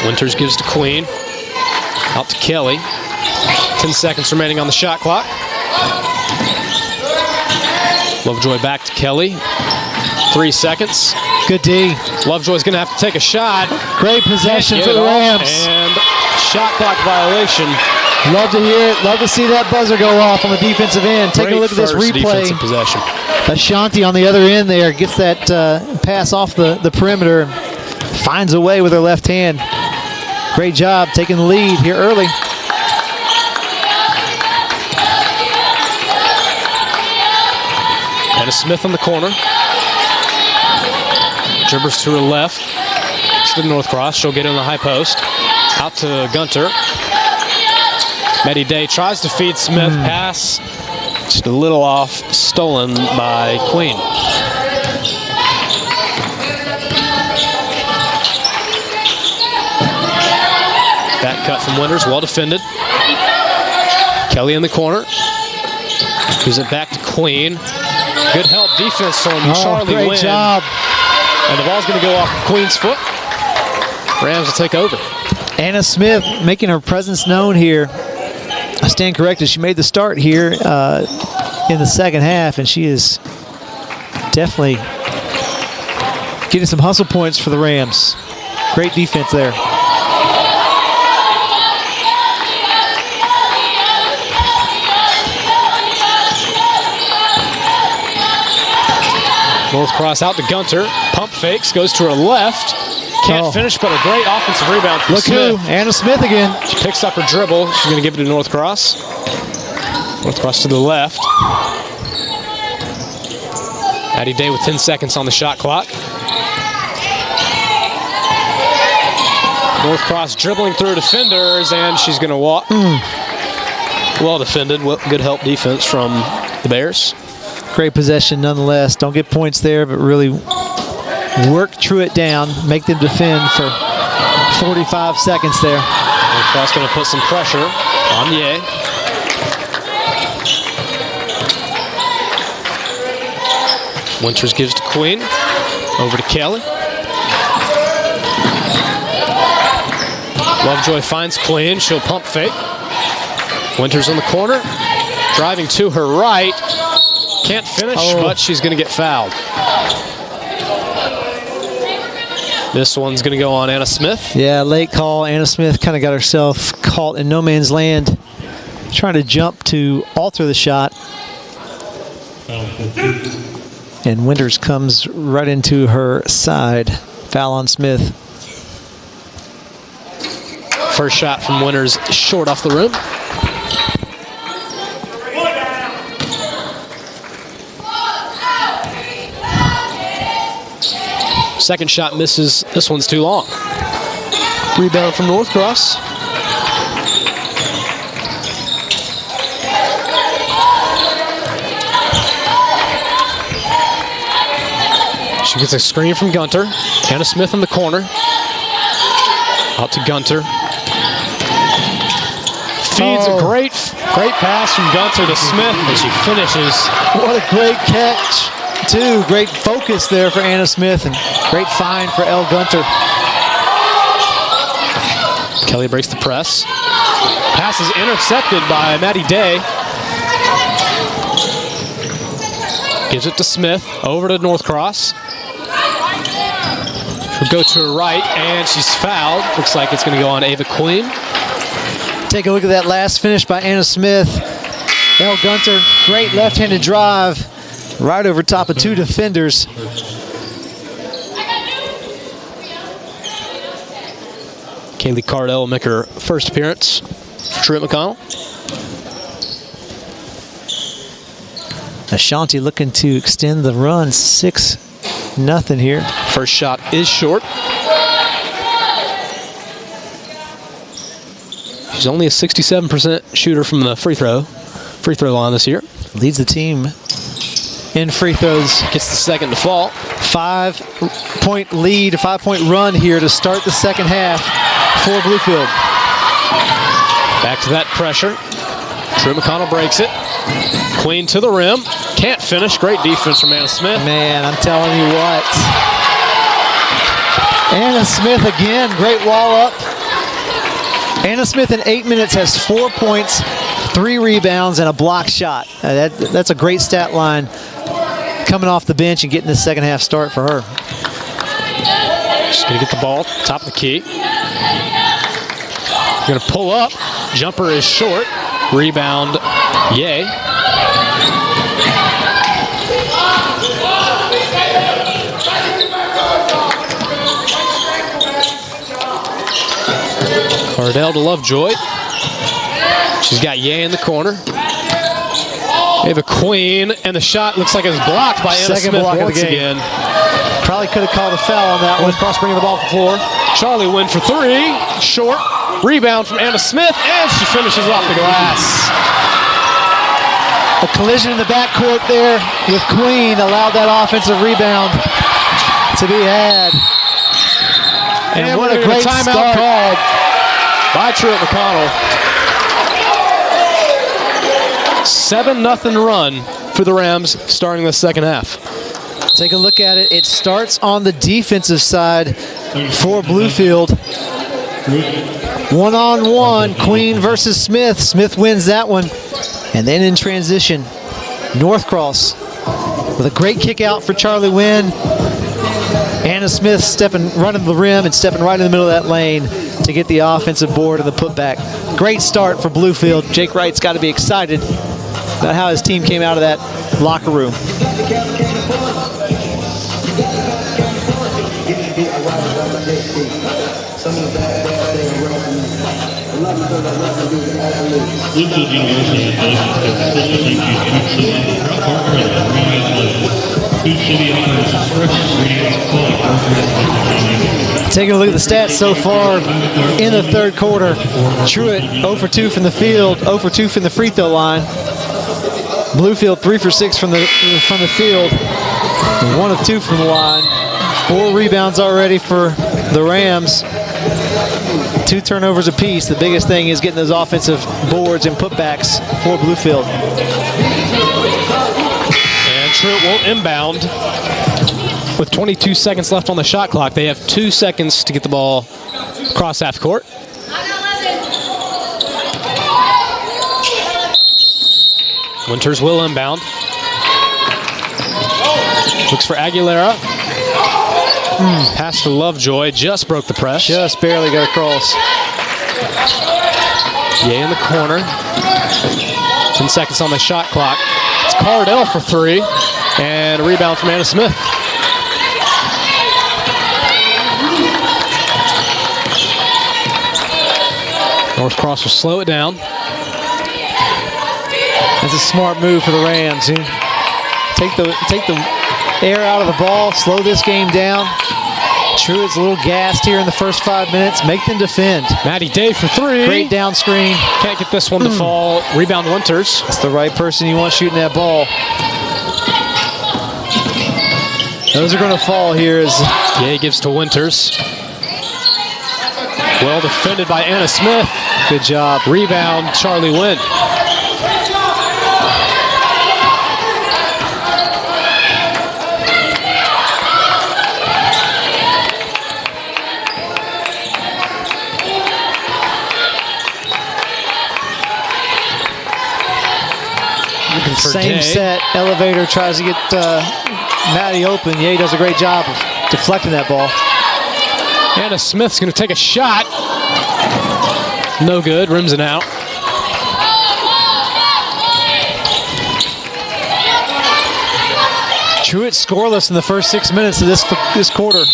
S1: Winters gives to Queen. Out to Kelly. 10 seconds remaining on the shot clock. Lovejoy back to Kelly. 3 seconds.
S3: Good D.
S1: Lovejoy's going to have to take a shot.
S3: Great possession for the Rams.
S1: And shot clock violation.
S3: Love to hear it. Love to see that buzzer go off on the defensive end. Take a look at this replay.
S1: Possession.
S3: Ashanti on the other end there gets that pass off the perimeter. Finds a way with her left hand. Great job taking the lead here early.
S1: Anna Smith on the corner. Dribbles to her left. To the Northcross. She'll get in the high post. Out to Gunter. Maddie Day tries to feed Smith. Pass just a little off. Stolen by Queen. Back cut from Winters. Well defended. Kelly in the corner. Gives it back to Queen. Good help defense from Charlie Wynn.
S3: Great job.
S1: And the ball's going to go off Queen's foot. Rams will take over.
S3: Anna Smith making her presence known here. I stand corrected. She made the start here in the second half, and she is definitely getting some hustle points for the Rams. Great defense there.
S1: Northcross out to Gunter. Pump fakes, goes to her left. Can't finish, but a great offensive rebound from Smith.
S3: Look who, Anna Smith again.
S1: She picks up her dribble. She's going to give it to Northcross. Northcross to the left. Maddie Day with 10 seconds on the shot clock. Northcross dribbling through defenders, and she's going to walk. Well defended. Good help defense from the Bears.
S3: Great possession nonetheless. Don't get points there, but really work Truett down, make them defend for 45 seconds there.
S1: Northcross going to put some pressure on Ye. Winters gives to Queen. Over to Kelly. Lovejoy finds Queen. She'll pump fake. Winters in the corner. Driving to her right. Can't finish, but she's going to get fouled. This one's going to go on Anna Smith.
S3: Yeah, late call. Anna Smith kind of got herself caught in no man's land, trying to jump to alter the shot. And Winters comes right into her side. Foul on Smith.
S1: First shot from Winters, short off the rim. Second shot misses. This one's too long. Rebound from Northcross. She gets a screen from Gunter. Anna Smith in the corner. Out to Gunter. Feeds a great pass from Gunter to Smith, and she finishes.
S3: What a great catch, too. Great focus there for Anna Smith, and great find for Elle Gunter.
S1: Kelly breaks the press. Pass is intercepted by Maddie Day. Gives it to Smith, over to Northcross. She'll go to her right, and she's fouled. Looks like it's going to go on Ava Queen.
S3: Take a look at that last finish by Anna Smith. Elle Gunter, great left-handed drive, right over top of two defenders.
S1: Kaylee Cardell will make her first appearance for Truett McConnell.
S3: Ashanti looking to extend the run, 6-0 here.
S1: First shot is short. She's only a 67% shooter from the free throw line this year.
S3: Leads the team in free throws.
S1: Gets the second to fall.
S3: 5-point lead, a 5-point run here to start the second half for Bluefield.
S1: Back to that pressure. Truett McConnell breaks it. Queen to the rim. Can't finish. Great defense from Anna Smith.
S3: Man, I'm telling you what. Anna Smith again, great wall up. Anna Smith in 8 minutes has 4 points, 3 rebounds, and a block shot. That's a great stat line coming off the bench and getting the second half start for her.
S1: She's going to get the ball, top of the key. Going to pull up. Jumper is short. Rebound, yay. Cardell to Lovejoy. She's got Ye in the corner. They have a Queen, and the shot looks like it's blocked by Anna Smith once again.
S3: Probably could have called a foul on that one.
S1: Cross bringing the ball to the floor. Charlie Wynn for three. Short. Rebound from Anna Smith, and she finishes off the glass.
S3: A collision in the backcourt there with Queen allowed that offensive rebound to be had. And what a great timeout called
S1: by Truett McConnell. 7-0 run for the Rams starting the second half.
S3: Take a look at it. It starts on the defensive side for Bluefield. One-on-one, Queen versus Smith. Smith wins that one. And then in transition, Northcross with a great kick out for Charlie Wynn. Anna Smith running the rim and stepping right in the middle of that lane to get the offensive board and the putback. Great start for Bluefield. Jake Wright's got to be excited about how his team came out of that locker room. Taking a look at the stats so far in the third quarter. Truett 0 for 2 from the field, 0 for 2 from the free throw line. Bluefield 3 for 6 from the field, 1 of 2 from the line. 4 rebounds already for the Rams. 2 turnovers apiece. The biggest thing is getting those offensive boards and putbacks for Bluefield.
S1: And Truett will inbound. With 22 seconds left on the shot clock, they have 2 seconds to get the ball across half court. Winters will inbound. Looks for Aguilera. Pass to Lovejoy. Just broke the press.
S3: Just barely got across.
S1: Yay in the corner. 10 seconds on the shot clock. It's Cardell for 3. And a rebound from Anna Smith. North Cross will slow it down.
S3: That's a smart move for the Rams. Take the air out of the ball, slow this game down. Truett's a little gassed here in the first 5 minutes. Make them defend.
S1: Maddie Day for 3.
S3: Great down screen.
S1: Can't get this one to fall. Rebound Winters.
S3: That's the right person you want shooting that ball. Those are going to fall here.
S1: Yay gives to Winters. Well defended by Anna Smith.
S3: Good job.
S1: Rebound, Charlie Wynn.
S3: Same set. Elevator tries to get Maddie open. Ye does a great job of deflecting that ball.
S1: Anna Smith's going to take a shot. No good. Rims it out.
S3: Truett scoreless in the first 6 minutes of this quarter.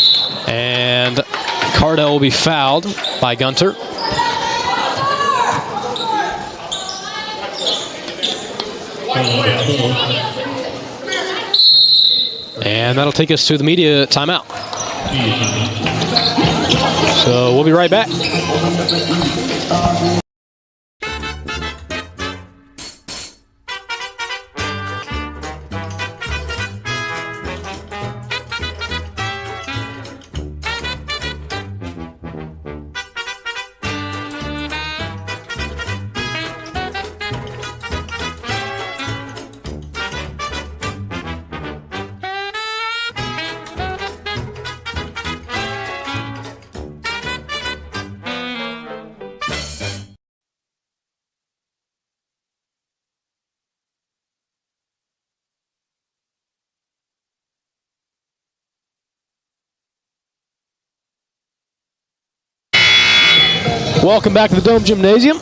S1: And Cardell will be fouled by Gunter. And that'll take us to the media timeout. So we'll be right back. Welcome back to the Dome Gymnasium.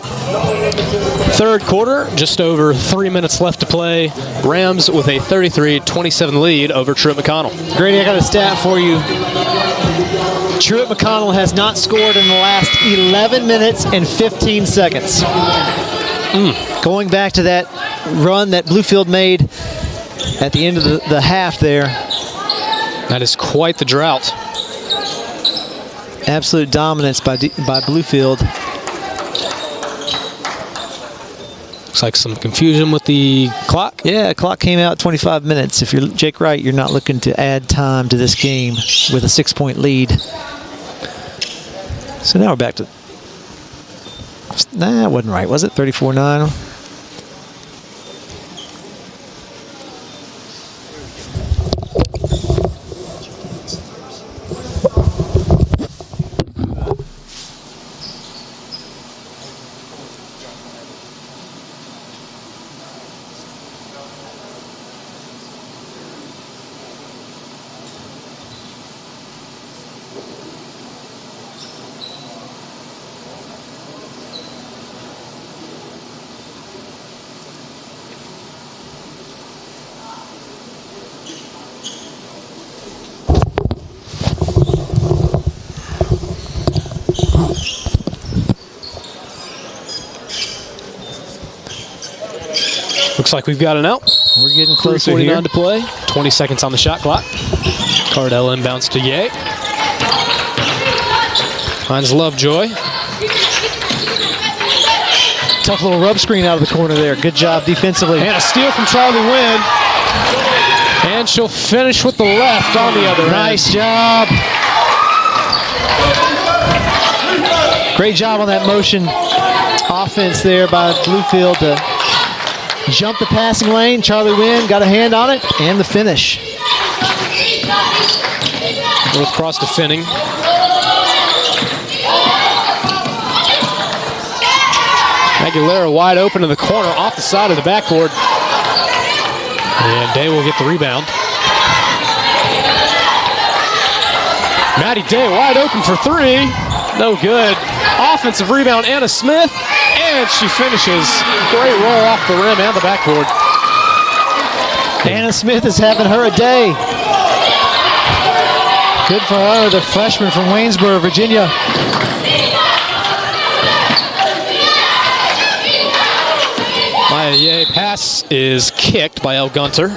S1: Third quarter, just over 3 minutes left to play. Rams with a 33-27 lead over Truett McConnell.
S3: Grady, I got a stat for you. Truett McConnell has not scored in the last 11 minutes and 15 seconds. Going back to that run that Bluefield made at the end of the half there.
S1: That is quite the drought.
S3: Absolute dominance by Bluefield.
S1: Looks like some confusion with the clock.
S3: Yeah, clock came out 25 minutes. If you're Jake Wright, you're not looking to add time to this game with a 6-point lead. So now we're back to... Nah, that wasn't right, was it? 34-9.
S1: Looks like we've got an out.
S3: We're getting closer here.
S1: 3:49 to play. 20 seconds on the shot clock. Cardell inbounds to Ye. Finds Lovejoy.
S3: Tough little rub screen out of the corner there. Good job defensively.
S1: And a steal from Charlie Wynn. And she'll finish with the left on the other end.
S3: Nice job. Great job on that motion offense there by Bluefield to jump the passing lane. Charlie Wynn got a hand on it, and the finish.
S1: North Cross defending. Aguilera wide open in the corner, off the side of the backboard. And Day will get the rebound. Maddie Day wide open for three. No good. Offensive rebound, Anna Smith, and she finishes. Great roll off the rim and the backboard.
S3: Anna Smith is having her a day. Good for her, the freshman from Waynesboro, Virginia.
S1: Maya Ye pass is kicked by El Gunter.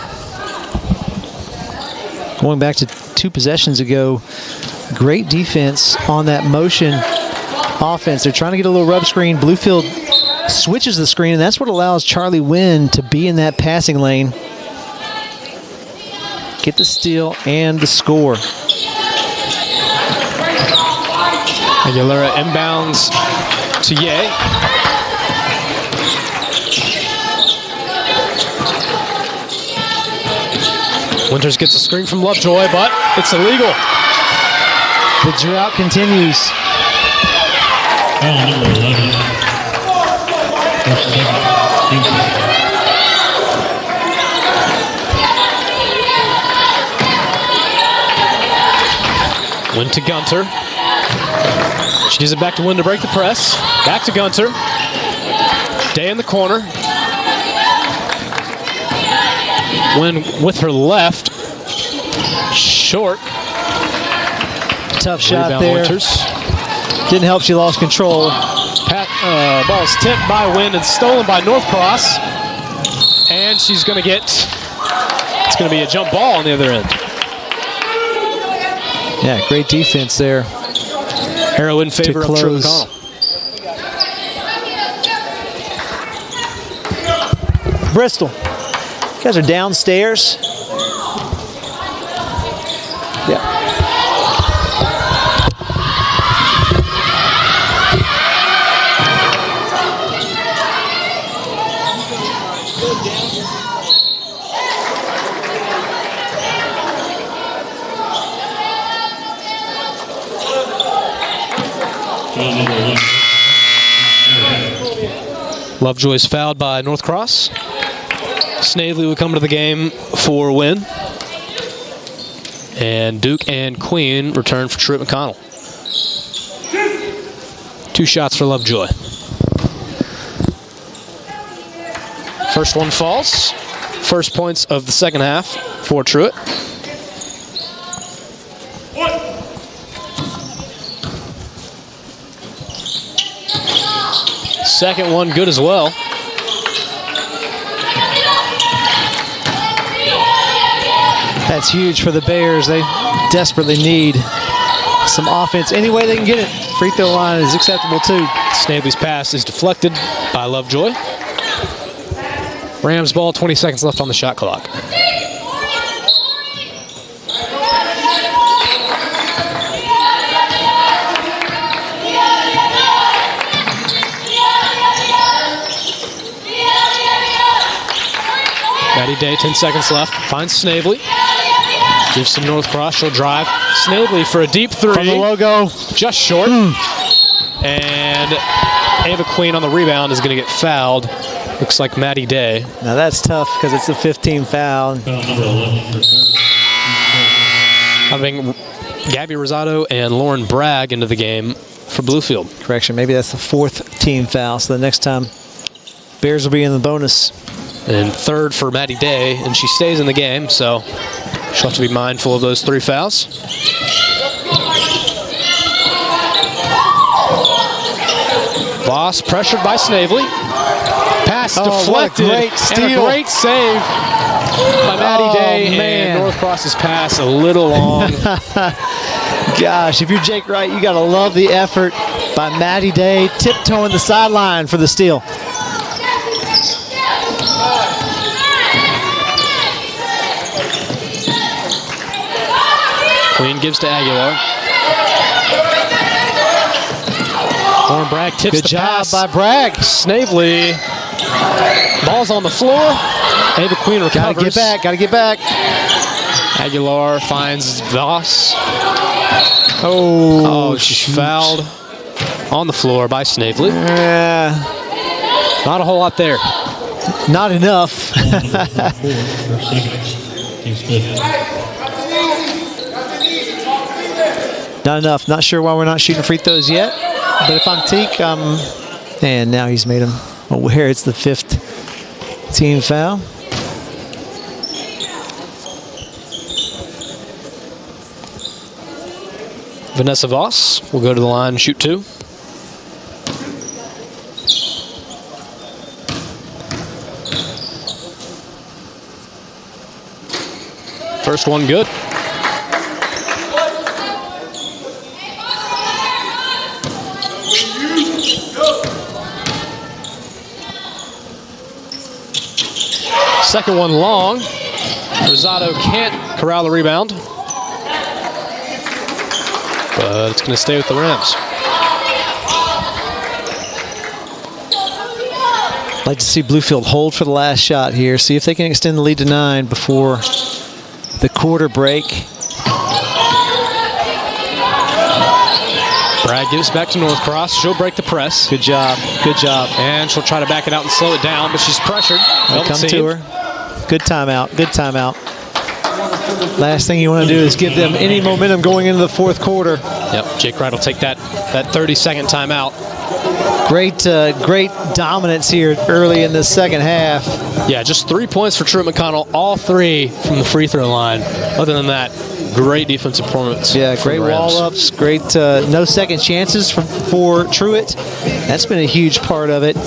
S3: Going back to 2 possessions ago, great defense on that motion offense. They're trying to get a little rub screen. Bluefield switches the screen, and that's what allows Charlie Wynn to be in that passing lane. Get the steal and the score.
S1: Aguilera inbounds to Ye. Winters gets a screen from Lovejoy, but it's illegal.
S3: The drought continues.
S4: Foul number 11. First second, team foul.
S1: Win to Gunter. She gives it back to Wynn to break the press. Back to Gunter. Day in the corner. Wynn with her left. Short.
S3: Tough shot
S1: Rebound
S3: there.
S1: Winters.
S3: Didn't help, she lost control.
S1: Ball's tipped by Wynn and stolen by Northcross. And she's going to get, it's going to be a jump ball on the other end.
S3: Yeah, great defense there.
S1: Arrow in favor of Truett McConnell.
S3: Bristol, you guys are downstairs. Yeah.
S4: Foul number 11.
S1: Lovejoy's fouled by Northcross. Snavely will come to the game for Wynn. And Duke and Queen return for Truett McConnell. 2 shots for Lovejoy. First one falls. First points of the second half for Truett. Second one good as well.
S3: That's huge for the Bears. They desperately need some offense. Any way they can get it. Free throw line is acceptable too.
S1: Snavely's pass is deflected by Lovejoy. Rams ball, 20 seconds left on the shot clock. Maddie Day, 10 seconds left. Finds Snavely. Gives to Northcross. She'll drive. Snavely for a deep three.
S3: From the logo.
S1: Just short. And Ava Queen on the rebound is going to get fouled. Looks like Maddie Day.
S3: Now that's tough because it's a 15 foul.
S4: Foul number 11.
S1: Having Gabby Rosado and Lauren Bragg into the game for Bluefield.
S3: Correction, maybe that's the 4th team foul. So the next time, Bears will be in the bonus.
S1: And third for Maddie Day, and she stays in the game, so she'll have to be mindful of those 3 fouls. Voss pressured by Snavely. Pass deflected.
S3: What a great steal.
S1: And a great save by Maddie Day.
S3: Man.
S1: And Northcross's pass a little long.
S3: Gosh, if you're Jake Wright, you got to love the effort by Maddie Day, tiptoeing the sideline for the steal.
S1: Queen gives to Aguilar. Lauren Bragg tips the pass.
S3: Good job by Bragg.
S1: Snavely. Ball's on the floor. Ava Queen recovers.
S3: Gotta get back.
S1: Aguilar finds Voss.
S3: Oh,
S1: she's fouled on the floor by Snavely. Not a whole lot there.
S3: Not enough.
S4: First second, team split.
S3: Not enough. Not sure why we're not shooting free throws yet. But if I'm Teak, and now he's made him aware it's the 5th team foul.
S1: Vanessa Voss will go to the line and shoot 2. First one good. Second one long. Rosado can't corral the rebound, but it's going to stay with the Rams.
S3: I'd like to see Bluefield hold for the last shot here. See if they can extend the lead to 9 before the quarter break.
S1: Bragg gives back to Northcross. She'll break the press.
S3: Good job. Good job.
S1: And she'll try to back it out and slow it down, but she's pressured.
S3: Come to her. Good timeout. Good timeout. Last thing you want to do is give them any momentum going into the 4th quarter.
S1: Yep, Jake Wright will take that 30-second timeout.
S3: Great dominance here early in the second half.
S1: Yeah, just 3 points for Truett McConnell, all 3 from the free throw line. Other than that, great defensive performance.
S3: Yeah, great wall-ups, great no second chances for Truett. That's been a huge part of it.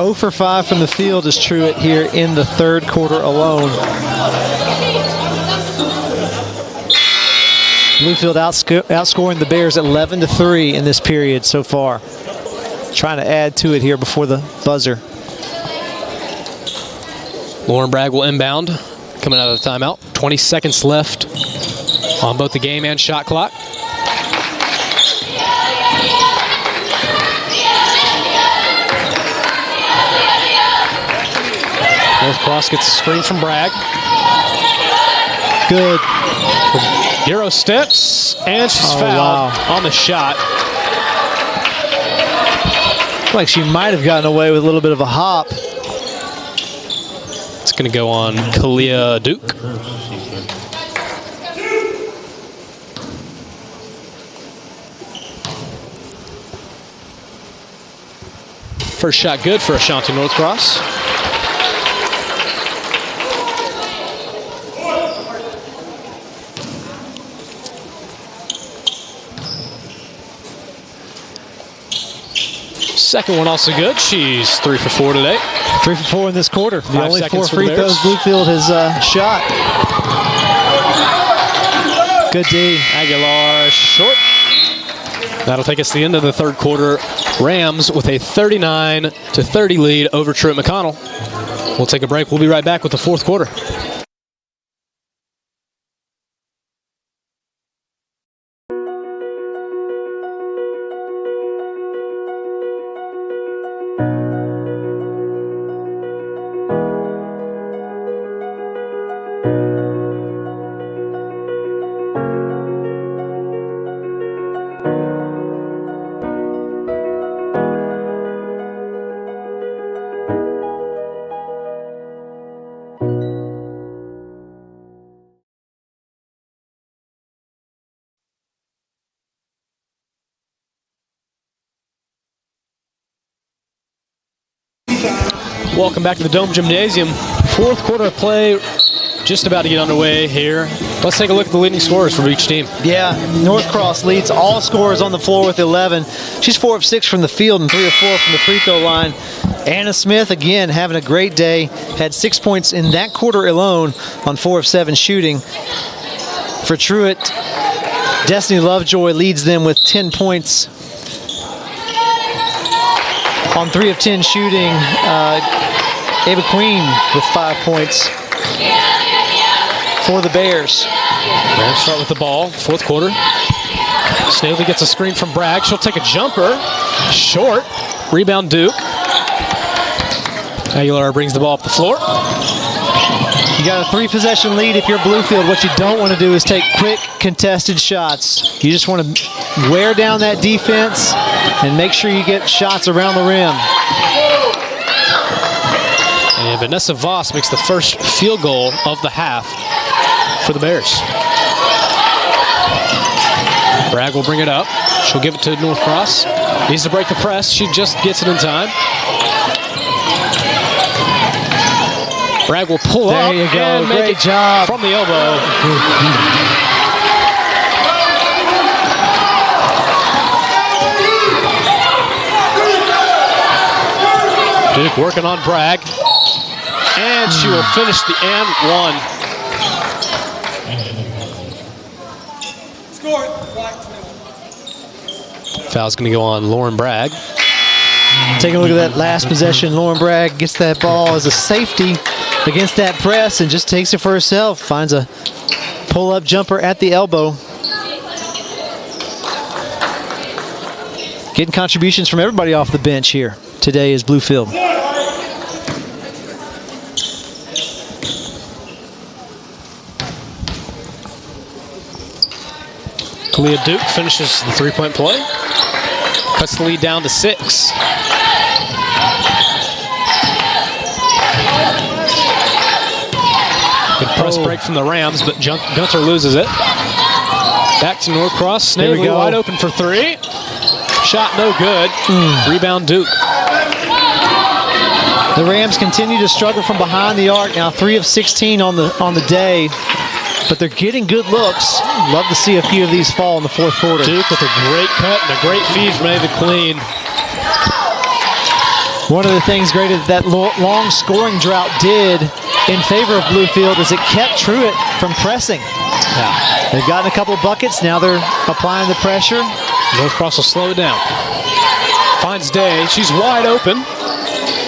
S3: Oh for 5 from the field is Truett here in the 3rd quarter alone. Bluefield outscoring the Bears 11-3 in this period so far. Trying to add to it here before the buzzer.
S1: Lauren Bragg will inbound, coming out of the timeout. 20 seconds left on both the game and shot clock. Northcross gets a screen from Bragg.
S3: Good.
S1: Euro steps, and she's fouled on the shot.
S3: Like she might have gotten away with a little bit of a hop.
S1: It's going to go on Kalia Duke. First shot good for Ashanti Northcross. Second one also good. She's 3 for 4 today.
S3: 3 for 4 in this quarter. The only 4 free throws Bluefield has shot. Good D.
S1: Aguilar short. That'll take us to the end of the 3rd quarter. Rams with a 39-30 lead over Truett McConnell. We'll take a break. We'll be right back with the 4th quarter. Welcome back to the Dome Gymnasium. 4th quarter of play just about to get underway here. Let's take a look at the leading scorers for each team.
S3: Yeah, Northcross leads all scorers on the floor with 11. She's 4 of 6 from the field and 3 of 4 from the free throw line. Anna Smith, again, having a great day. Had 6 points in that quarter alone on 4 of 7 shooting. For Truett, Destiny Lovejoy leads them with 10 points. On 3 of 10 shooting, Ava Queen with 5 points for the Bears.
S1: Bears start with the ball, 4th quarter. Snavely gets a screen from Bragg. She'll take a jumper. Short. Rebound Duke. Aguilar brings the ball up the floor.
S3: You got a 3-possession lead if you're Bluefield. What you don't want to do is take quick contested shots. You just want to wear down that defense and make sure you get shots around the rim.
S1: And Vanessa Voss makes the first field goal of the half for the Bears. Bragg will bring it up. She'll give it to Northcross. Needs to break the press. She just gets it in time. Bragg will pull up.
S3: There you go.
S1: And make
S3: Great
S1: it
S3: job.
S1: from the elbow. Duke working on Bragg. And she will finish the and one. Foul's going to go on Lauren Bragg.
S3: Taking a look at that last possession. Lauren Bragg gets that ball as a safety against that press and just takes it for herself. Finds a pull-up jumper at the elbow. Getting contributions from everybody off the bench here today is Bluefield.
S1: Kalia Duke finishes the three-point play. Cuts the lead down to 6. Good press break from the Rams, but Gunter loses it. Back to Northcross. Snavely wide open for 3. Shot no good. Rebound Duke.
S3: The Rams continue to struggle from behind the arc. Now 3 of 16 on the day, but they're getting good looks. Love to see a few of these fall in the fourth quarter.
S1: Duke with a great cut and a great feed from Ava Clean.
S3: One of the things great that long scoring drought did in favor of Bluefield is it kept Truett from pressing.
S1: Yeah.
S3: They've gotten a couple of buckets. Now they're applying the pressure.
S1: Northcross will slow it down. Finds Day. She's wide open.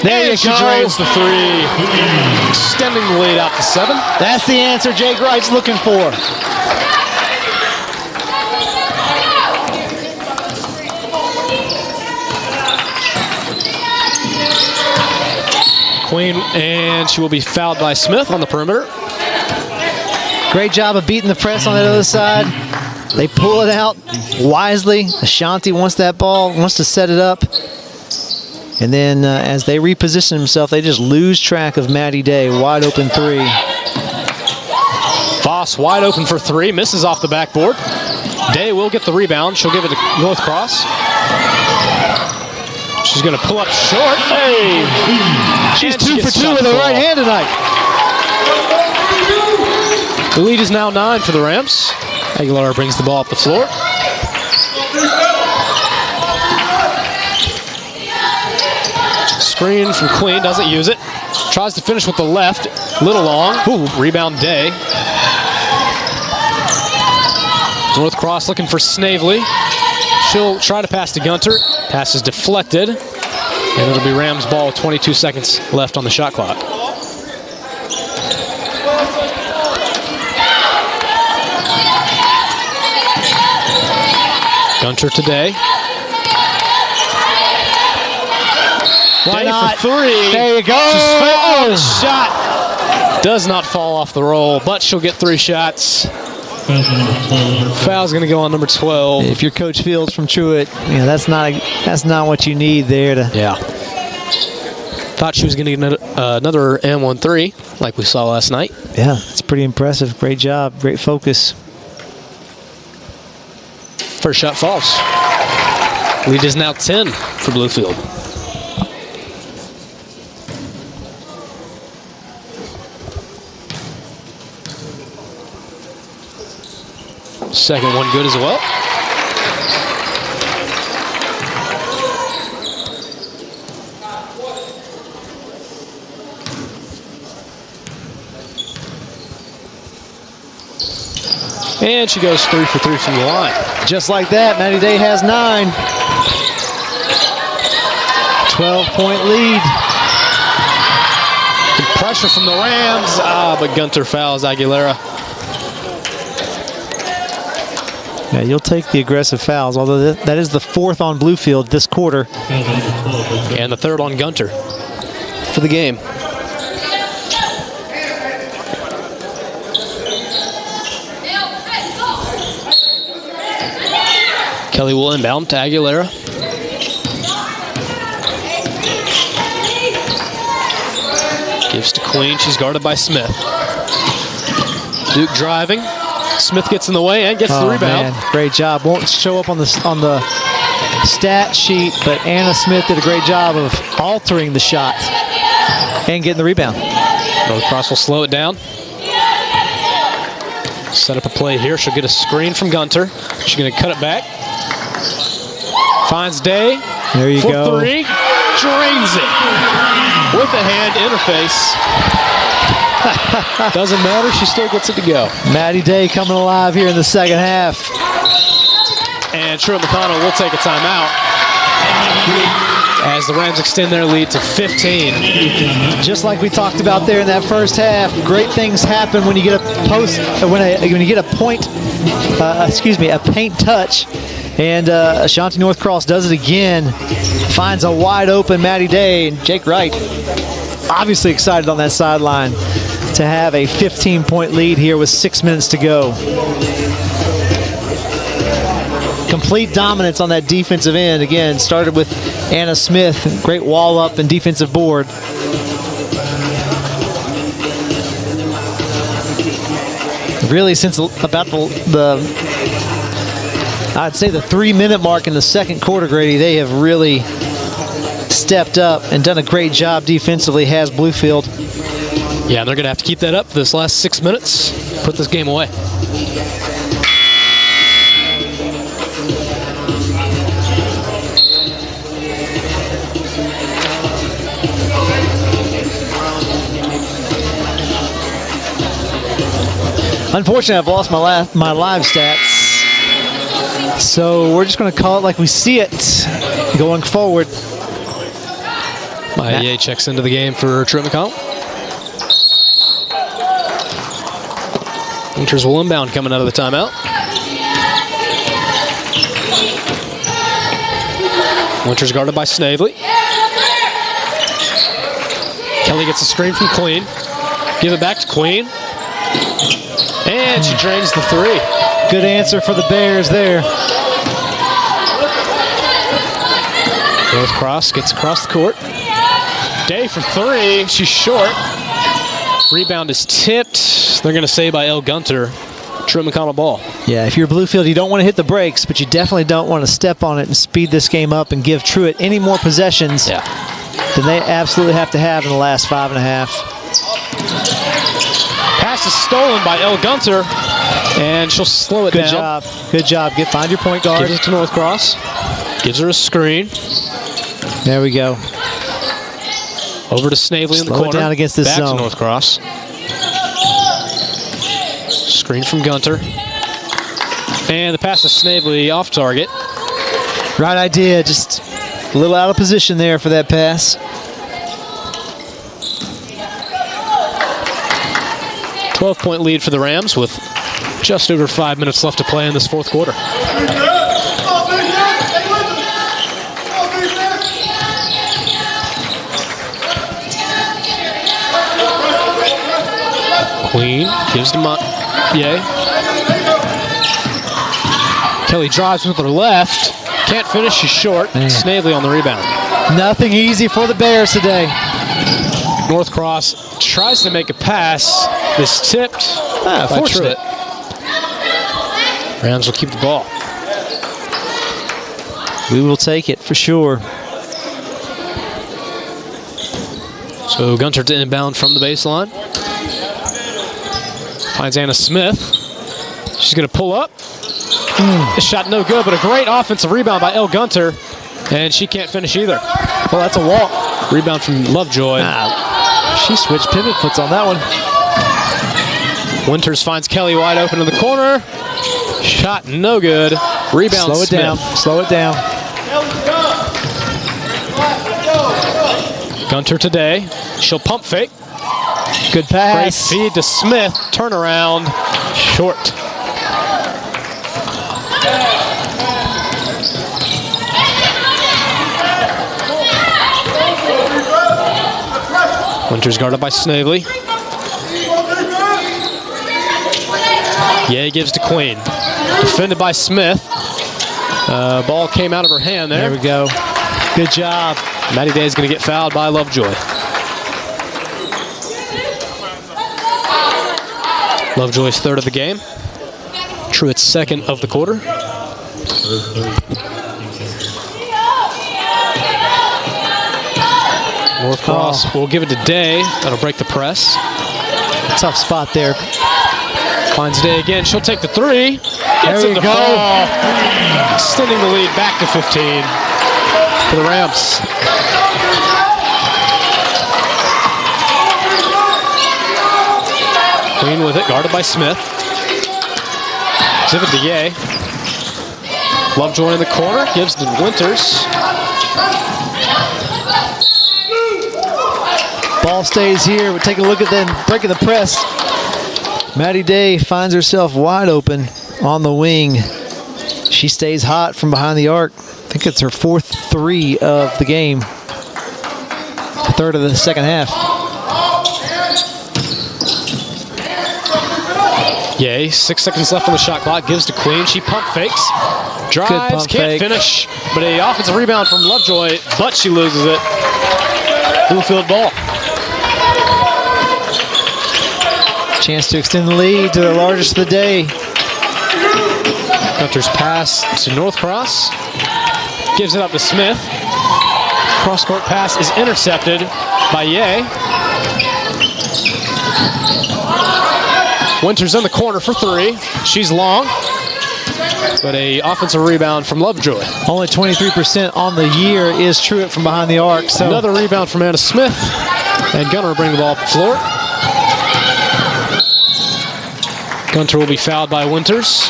S3: There you
S1: she
S3: go.
S1: drains the 3. Extending the lead out to 7.
S3: That's the answer Jake Wright's looking for.
S1: Queen, and she will be fouled by Smith on the perimeter.
S3: Great job of beating the press on that other side. They pull it out wisely. Ashanti wants that ball, wants to set it up. And then as they reposition themselves, they just lose track of Maddie Day. Wide open 3.
S1: Voss wide open for 3, misses off the backboard. Day will get the rebound. She'll give it to Northcross. She's going to pull up short. Hey!
S3: She's 2 for 2 with her right hand tonight.
S1: The lead is now 9 for the Rams. Aguilera brings the ball up the floor. Screen from Queen, doesn't use it. Tries to finish with the left, little long. Ooh, rebound Day. Northcross looking for Snavely. She'll try to pass to Gunter. Pass is deflected. And it'll be Rams ball with 22 seconds left on the shot clock. Gunter today.
S3: Why
S1: Day
S3: not?
S1: for 3.
S3: There you go.
S1: She's fouled. The shot does not fall off the roll, but she'll get 3 shots. Foul's going to go on number 12.
S3: If you're Coach Fields from Truett, that's not what you need there to.
S1: Yeah. Thought she was going to get another M13 like we saw last night.
S3: Yeah, it's pretty impressive. Great job. Great focus.
S1: First shot falls. Lead is now 10 for Bluefield. Second one good as well. And she goes 3 for 3 from the line.
S3: Just like that, Maddie Day has 9. 12-point lead.
S1: Good pressure from the Rams. But Gunter fouls Aguilera.
S3: Yeah, you'll take the aggressive fouls, although that is the 4th on Bluefield this quarter.
S1: And the 3rd on Gunter for the game. Kelly will inbound to Aguilera. Queen. She's guarded by Smith. Duke driving. Smith gets in the way and gets the rebound.
S3: Man, great job. Won't show up on the stat sheet, but Anna Smith did a great job of altering the shot and getting the rebound.
S1: North Cross will slow it down. Set up a play here. She'll get a screen from Gunter. She's going to cut it back. Finds Day.
S3: There you go.
S1: For three. Drains it. With a hand interface. Doesn't matter. She still gets it to go.
S3: Maddie Day coming alive here in the second half.
S1: And Truett McConnell will take a timeout as the Rams extend their lead to 15.
S3: Just like we talked about there in that first half, great things happen when you get a post, when you get a point, a paint touch. And Ashanti North Cross does it again, finds a wide open Maddie Day, and Jake Wright obviously excited on that sideline to have a 15-point lead here with 6 minutes to go. Complete dominance on that defensive end. Again, started with Anna Smith. Great wall up and defensive board. Really, since about I'd say the 3-minute mark in the second quarter, Grady, they have really stepped up and done a great job defensively, has Bluefield.
S1: Yeah, and they're going to have to keep that up for this last 6 minutes. Put this game away.
S3: Unfortunately, I've lost my live stats, so we're just going to call it like we see it going forward.
S1: EA checks into the game for Truett McConnell. Winters will inbound coming out of the timeout. Winters guarded by Snavely. Kelly gets a screen from Queen. Give it back to Queen. And she drains the three.
S3: Good answer for the Bears there.
S1: North Cross gets across the court. Day for three. She's short. Rebound is tipped. They're going to say by El Gunter. Truett McConnell ball.
S3: Yeah, if you're Bluefield, you don't want to hit the brakes, but you definitely don't want to step on it and speed this game up and give Truett any more possessions than they absolutely have to have in the last 5.5.
S1: Pass is stolen by El Gunter, and she'll slow it down.
S3: Good job. Good job. Find your point guard.
S1: Gives it to North Cross. Gives her a screen.
S3: There we go.
S1: Over to Snavely in the corner.
S3: Slow it down against this
S1: Back
S3: zone.
S1: to North Cross. Screen from Gunter. And the pass to Snavely off target.
S3: Right idea. Just a little out of position there for that pass.
S1: 12-point lead for the Rams with just over 5 minutes left to play in this fourth quarter. Queen gives to Yay. Kelly drives with her left. Can't finish, she's short. Snavely on the rebound.
S3: Nothing easy for the Bears today.
S1: North Cross tries to make a pass. This tipped. Forced it. Rams will keep the ball.
S3: We will take it for sure.
S1: So Gunter to inbound from the baseline. Finds Anna Smith. She's going to pull up. This shot no good, but a great offensive rebound by El Gunter. And she can't finish either.
S3: Well, that's a walk.
S1: Rebound from Lovejoy.
S3: She switched pivot foots on that one.
S1: Winters finds Kelly wide open in the corner. Shot no good. Rebound
S3: Slow it
S1: Smith.
S3: down. Slow it down.
S1: Gunter today. She'll pump fake.
S3: Good
S1: Great
S3: pass.
S1: feed to Smith. Turnaround. Short. Winters guarded by Snavely. Ye gives to Queen. Defended by Smith. Ball came out of her hand there.
S3: There we go. Good job.
S1: Maddie Day is going to get fouled by Lovejoy. Lovejoy's third of the game. Truett's second of the quarter. North Cross will give it to Day. That'll break the press.
S3: Tough spot there.
S1: Finds Day again. She'll take the three. Gets
S3: There
S1: it
S3: you
S1: to
S3: go.
S1: fall. Extending the lead back to 15 for the Rams. Queen with it, guarded by Smith. Give it to Ye. Lovejoy in the corner, gives to Winters.
S3: Ball stays here. We'll take a look at them breaking the press. Maddie Day finds herself wide open on the wing. She stays hot from behind the arc. I think it's her fourth three of the game. Third of the second half.
S1: Yay, 6 seconds left on the shot clock. Gives to Queen. She pump fakes. Drives,
S3: pump
S1: can't
S3: fake.
S1: finish. But a offensive rebound from Lovejoy, but she loses it. Bluefield ball.
S3: Chance to extend the lead to the largest of the day.
S1: Gunter's pass to North Cross. Gives it up to Smith. Cross-court pass is intercepted by Ye. Winters in the corner for three. She's long, but a offensive rebound from Lovejoy.
S3: Only 23% on the year is Truett from behind the arc. So
S1: Another rebound from Anna Smith, and Gunter will bring the ball up the floor. Gunter will be fouled by Winters.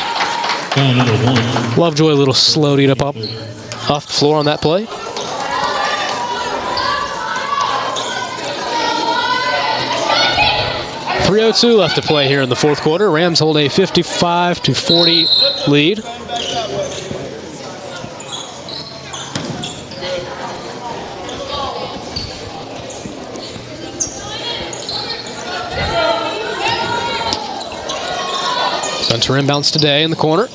S4: Foul number 1.
S1: Lovejoy a little slow to get up off the floor on that play. .302 left to play here in the fourth quarter. Rams hold a 55-40 lead. Gunter inbounds today in the corner.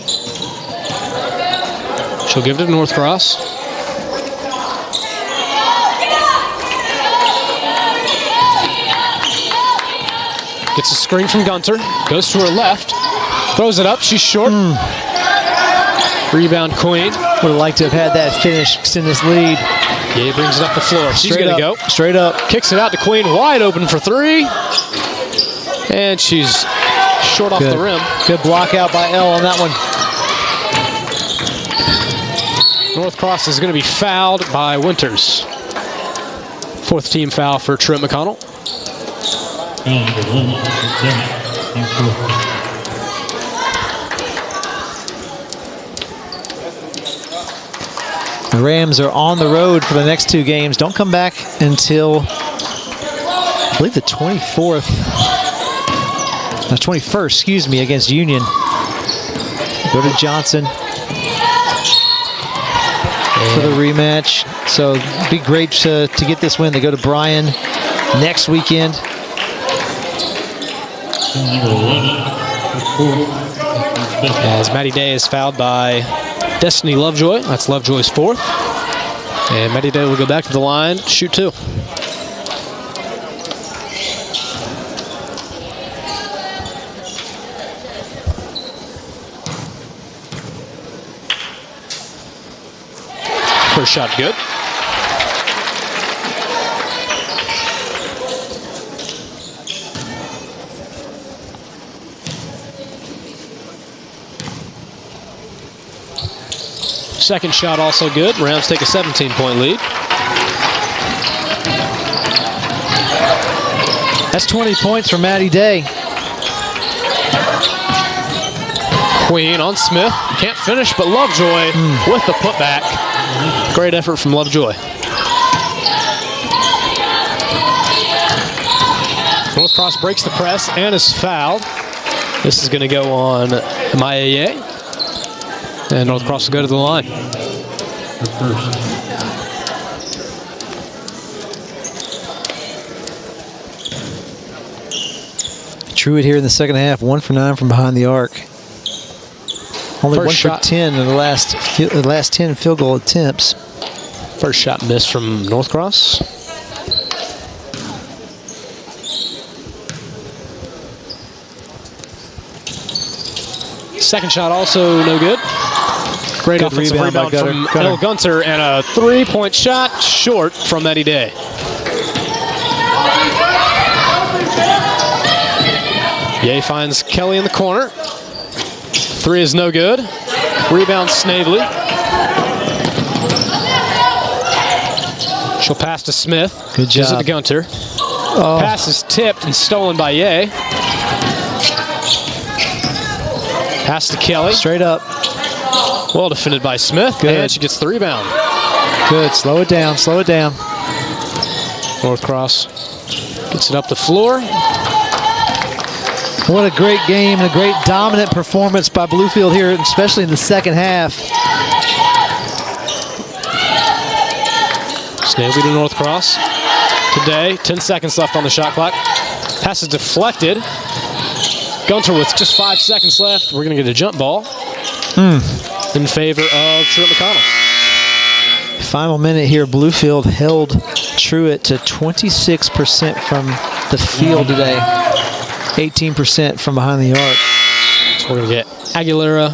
S1: She'll give it to North Cross. Gets a screen from Gunter. Goes to her left. Throws it up. She's short. Rebound Queen.
S3: would have liked to have had that finish, extend this lead.
S1: Yeah, brings it up the floor. She's going to go.
S3: Straight up.
S1: Kicks it out to Queen, wide open for three. And she's short off the rim.
S3: Good block out by Elle on that one.
S1: North Cross is going to be fouled by Winters. Fourth team foul for Truett McConnell.
S4: Foul number 1, 7, team 4.
S3: The Rams are on the road for the next two games. Don't come back until, I believe, the 24th. The 21st, excuse me, against Union. Go to Johnson for the rematch. So it'd be great to get this win. They go to Bryan next weekend.
S4: Foul number 11, 4.
S1: As Maddie Day is fouled by Destiny Lovejoy. That's Lovejoy's fourth. And Maddie Day will go back to the line, shoot two. First shot good. Second shot also good. Rams take a 17-point lead.
S3: That's 20 points for Maddie Day.
S1: Queen on Smith. Can't finish, but Lovejoy with the putback. Great effort from Lovejoy. North Cross breaks the press and is fouled. This is going to go on Maya. And North Cross will go to the line.
S3: Truett here in the second half, 1 for 9 from behind the arc. Only
S1: First
S3: 1
S1: shot.
S3: for 10 in the last 10 field goal attempts.
S1: First shot missed from North Cross. Second shot also no good. Great offensive rebound from El Gunter, and a three-point shot short from Eddie Day. Ye finds Kelly in the corner. Three is no good. Rebound Snavely. She'll pass to Smith.
S3: Good job.
S1: Gives it to Gunter. Pass is tipped and stolen by Ye. Pass to Kelly.
S3: Straight up.
S1: Well defended by Smith.
S3: Good.
S1: And she gets the rebound.
S3: Good. Slow it down. Slow it down.
S1: Northcross gets it up the floor.
S3: What a great game and a great dominant performance by Bluefield here, especially in the second half.
S1: Snavely to Northcross. Today, 10 seconds left on the shot clock. Pass is deflected. Gunter with just 5 seconds left. We're going to get a jump ball in favor of Truett McConnell.
S3: Final minute here, Bluefield held Truett to 26% from the field today. 18% from behind the arc.
S1: So we're going to get Aguilera,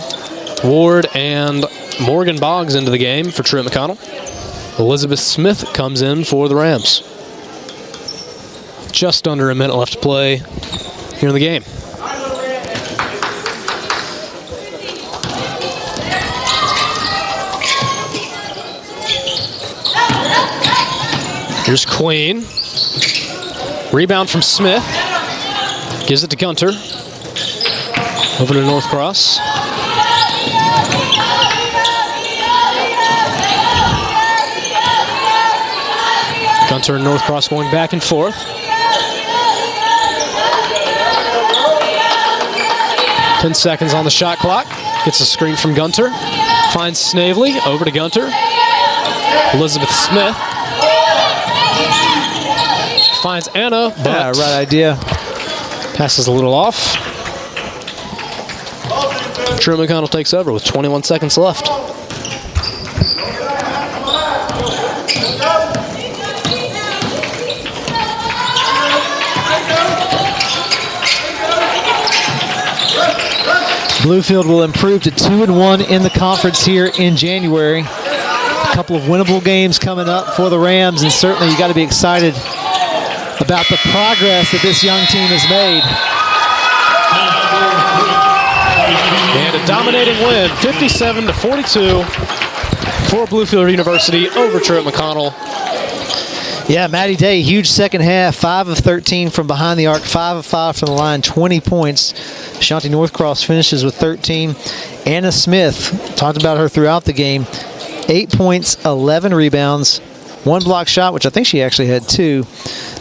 S1: Ward, and Morgan Boggs into the game for Truett McConnell. Elizabeth Smith comes in for the Rams. Just under a minute left to play here in the game. Here's Queen. Rebound from Smith. Gives it to Gunter. Over to Northcross. Gunter and Northcross going back and forth. 10 seconds on the shot clock. Gets a screen from Gunter. Finds Snavely. Over to Gunter. Elizabeth Smith. Finds Anna. But
S3: yeah, right idea.
S1: Passes a little off. Truett McConnell takes over with 21 seconds left.
S3: Bluefield will improve to 2-1 in the conference here in January. A couple of winnable games coming up for the Rams, and certainly you got to be excited about the progress that this young team has made.
S1: And a dominating win, 57-42 for Bluefield University over Truett McConnell.
S3: Yeah, Maddie Day, huge second half, 5 of 13 from behind the arc, 5 of 5 from the line, 20 points. Shanti Northcross finishes with 13. Anna Smith, talked about her throughout the game, 8 points, 11 rebounds, 1 block shot, which I think she actually had 2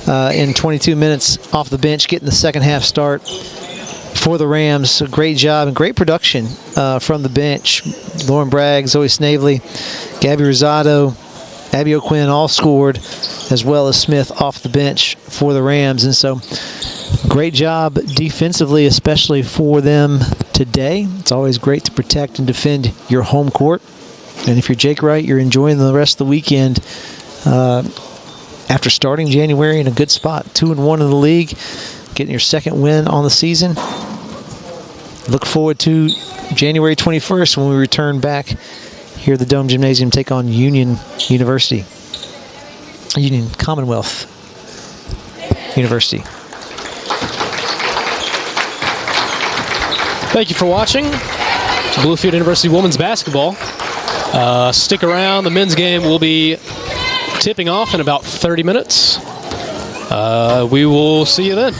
S3: in 22 minutes off the bench, getting the second half start for the Rams. So great job and great production from the bench. Lauren Bragg, Zoe Snavely, Gabby Rosado, Abby O'Quinn all scored, as well as Smith off the bench for the Rams. And so great job defensively, especially for them today. It's always great to protect and defend your home court. And if you're Jake Wright, you're enjoying the rest of the weekend after starting January in a good spot. 2-1 in the league, getting your second win on the season. Look forward to January 21st when we return back here at the Dome Gymnasium, take on Union Commonwealth University.
S1: Thank you for watching Bluefield University women's basketball. Stick around. The men's game will be tipping off in about 30 minutes. We will see you then.